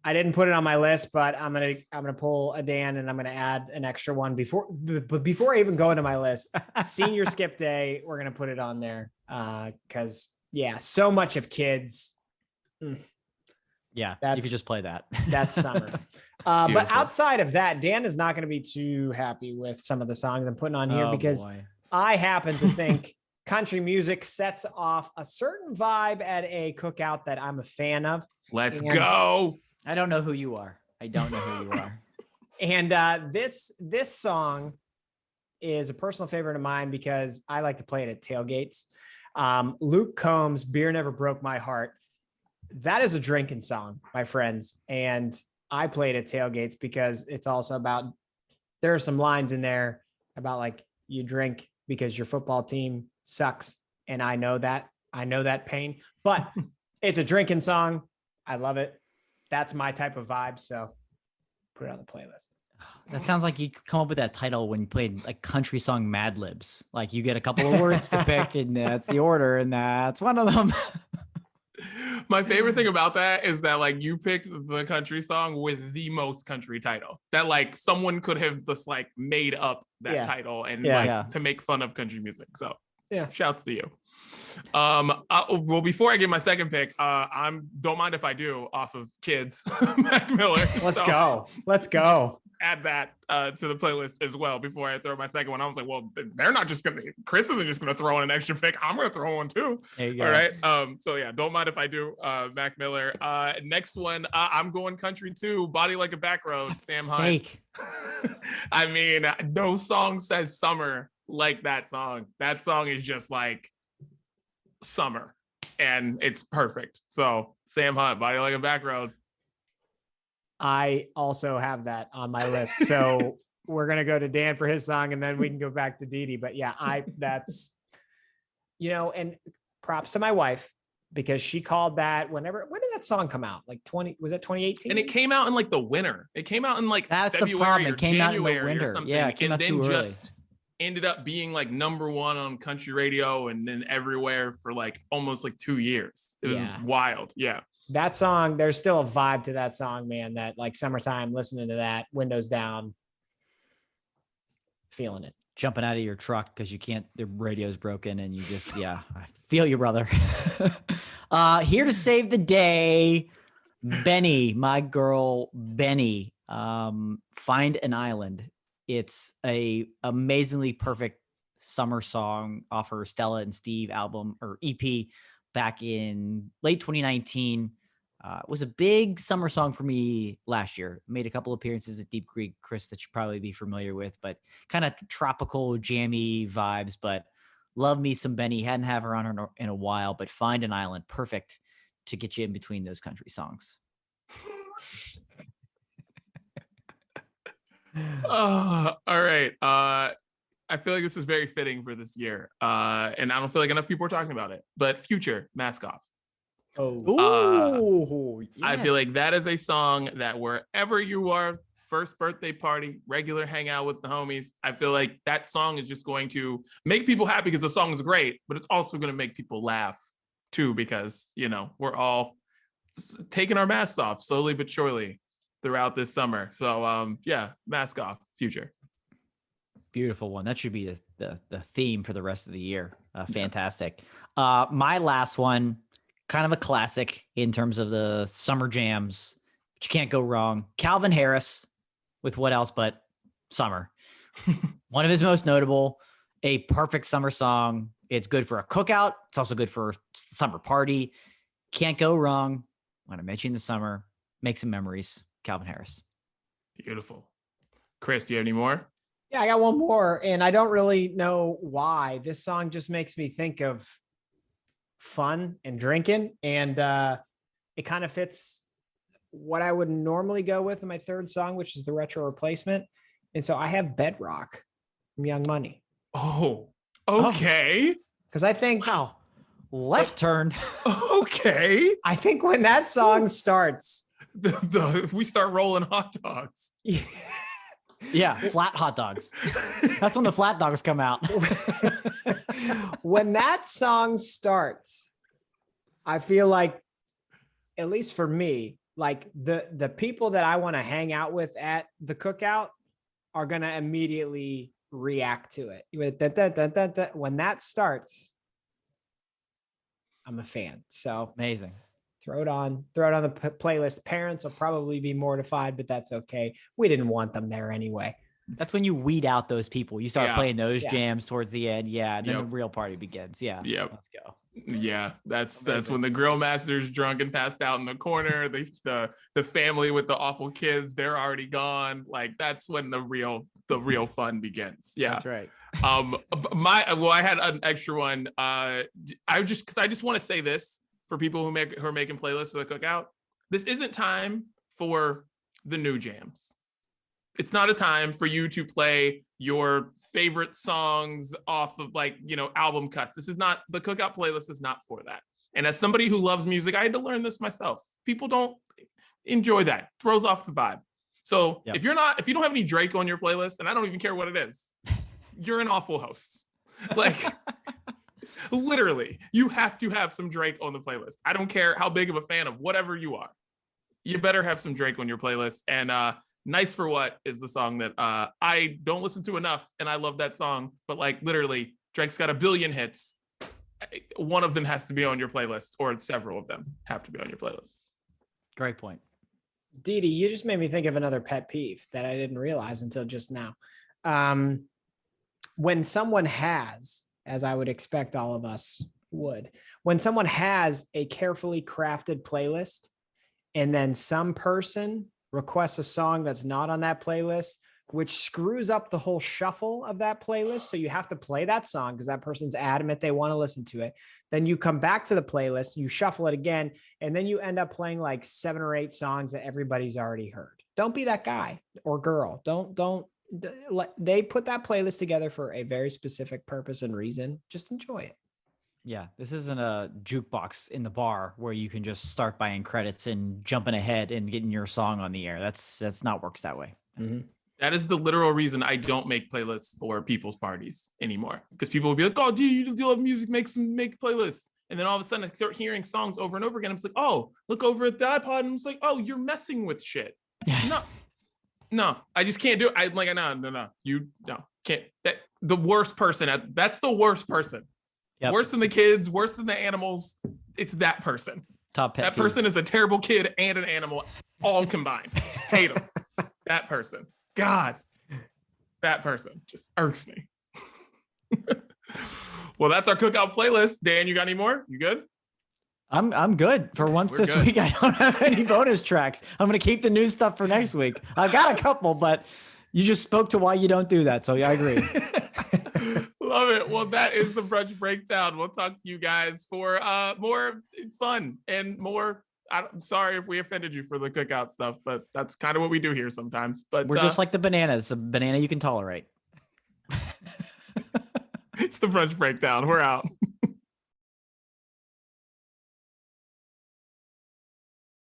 I didn't put it on my list, but I'm gonna pull a Dan and I'm gonna add an extra one before I even go into my list. Senior Skip Day, we're gonna put it on there because so much of Kids. Yeah, you could just play that. That's summer. But outside of that, Dan is not going to be too happy with some of the songs I'm putting on here because I happen to think country music sets off a certain vibe at a cookout that I'm a fan of. Let's go. I don't know who you are. And this song is a personal favorite of mine because I like to play it at tailgates. Luke Combs' Beer Never Broke My Heart. That is a drinking song, my friends. And I play it at tailgates because it's also about there are some lines in there about like you drink because your football team sucks. And I know that pain, but it's a drinking song. I love it. That's my type of vibe. So put it on the playlist. That sounds like you'd come up with that title when you played like country song Mad Libs. Like you get a couple of words to pick and that's the order and that's one of them. My favorite thing about that is that like you picked the country song with the most country title that like someone could have just like made up that title and to make fun of country music. So yeah, shouts to you. Well, before I give my second pick, don't mind if I do off of Kids, Mac Miller. Let's go. Add that to the playlist as well before I throw my second one. I was like, well, they're not just gonna. Chris isn't just gonna throw in an extra pick. I'm gonna throw one too. There you go. All right. So yeah, don't mind if I do. Mac Miller. Next one, I'm going country too. Body Like a Back Road. Sam Hunt. I mean, no song says summer like that song. That song is just like summer, and it's perfect. So Sam Hunt, Body Like a Back Road. I also have that on my list. So we're going to go to Dan for his song and then we can go back to Dee Dee. But yeah, that's, and props to my wife because she called that when did that song come out? Like was that 2018? And it came out in like the winter. It came out in like that's February the problem. It came January out in the winter. Or something. Yeah, it came and out then too early. Just ended up being like number one on country radio and then everywhere for like almost like 2 years. It was wild. Yeah. That song, there's still a vibe to that song, man, that like summertime, listening to that, windows down, feeling it. Jumping out of your truck because the radio's broken and you just, I feel you, brother. Here to save the day, Benny, my girl, Benny, Find an Island. It's a amazingly perfect summer song off her Stella and Steve album or EP back in late 2019. It was a big summer song for me last year. Made a couple appearances at Deep Creek, Chris, that you'd probably be familiar with, but kind of tropical, jammy vibes. But love me some Benny. Hadn't have her on in a while, but Find an Island, perfect to get you in between those country songs. All right. I feel like this is very fitting for this year. And I don't feel like enough people are talking about it, but Future, Mask Off. Yes. I feel like that is a song that wherever you are, first birthday party, regular hangout with the homies, I feel like that song is just going to make people happy because the song is great, but it's also going to make people laugh too, because, we're all taking our masks off slowly but surely throughout this summer. So Mask Off, Future. Beautiful one. That should be the theme for the rest of the year. Fantastic. My last one, kind of a classic in terms of the summer jams, but you can't go wrong. Calvin Harris with What Else But Summer. One of his most notable, a perfect summer song. It's good for a cookout. It's also good for a summer party. Can't go wrong. When I mention the summer, make some memories. Calvin Harris. Beautiful. Chris, do you have any more? Yeah, I got one more, and I don't really know why. This song just makes me think of fun and drinking, and it kind of fits what I would normally go with in my third song, which is the retro replacement. And so I have Bedrock from Young Money. Oh, okay. Because I think, wow, left turn. Okay. I think when that song starts, we start rolling hot dogs. Yeah, flat hot dogs. That's when the flat dogs come out. When that song starts, I feel like, at least for me, like the people that I want to hang out with at the cookout are going to immediately react to it. When that starts, I'm a fan. So amazing. Throw it on the playlist. Parents will probably be mortified, but that's okay. We didn't want them there anyway. That's when you weed out those people. You start playing those jams towards the end. Yeah. And then the real party begins. Yeah. Yep. Let's go. Yeah. That's when the grill master's drunk and passed out in the corner. The family with the awful kids, they're already gone. Like that's when the real fun begins. Yeah. That's right. I had an extra one. I just want to say this for people who are making playlists for the cookout. This isn't time for the new jams. It's not a time for you to play your favorite songs off of like, album cuts. This is not, the Cookout playlist is not for that. And as somebody who loves music, I had to learn this myself. People don't enjoy that. Throws off the vibe. So if you don't have any Drake on your playlist, and I don't even care what it is, you're an awful host. Like literally, you have to have some Drake on the playlist. I don't care how big of a fan of whatever you are. You better have some Drake on your playlist. And Nice for What is the song that I don't listen to enough, and I love that song. But like literally, Drake's got a billion hits. One of them has to be on your playlist, or several of them have to be on your playlist. Great point. Didi, you just made me think of another pet peeve that I didn't realize until just now. When someone has, as I would expect all of us would, when someone has a carefully crafted playlist and then some person requests a song that's not on that playlist, which screws up the whole shuffle of that playlist. So you have to play that song because that person's adamant they want to listen to it. Then you come back to the playlist, you shuffle it again, and then you end up playing like 7 or 8 songs that everybody's already heard. Don't be that guy or girl. They put that playlist together for a very specific purpose and reason. Just enjoy it. Yeah, this isn't a jukebox in the bar where you can just start buying credits and jumping ahead and getting your song on the air. That's not works that way. Mm-hmm. That is the literal reason I don't make playlists for people's parties anymore. Because people will be like, "Oh, do you love music? Make playlists." And then all of a sudden I start hearing songs over and over again. I'm just like, "Oh, look over at the iPod." And I'm just like, "Oh, you're messing with shit." No, I just can't do it. I'm like, no, you can't. The worst person. That's the worst person. Yep. Worse than the kids, worse than the animals. It's that person. Top pet that peeve. person is a terrible kid and an animal, all combined. Hate them. That person. God, that person just irks me. Well, that's our Cookout playlist. Dan, you got any more? You good? I'm good. For once We're this good. week, I don't have any bonus tracks. I'm going to keep the new stuff for next week. I've got a couple, but you just spoke to why you don't do that. So yeah, I agree. Love it. Well, that is the Brunch Breakdown. We'll talk to you guys for more fun and more. I'm sorry if we offended you for the Cookout stuff, but that's kind of what we do here sometimes. But we're just like the bananas. A banana you can tolerate. It's the Brunch Breakdown. We're out.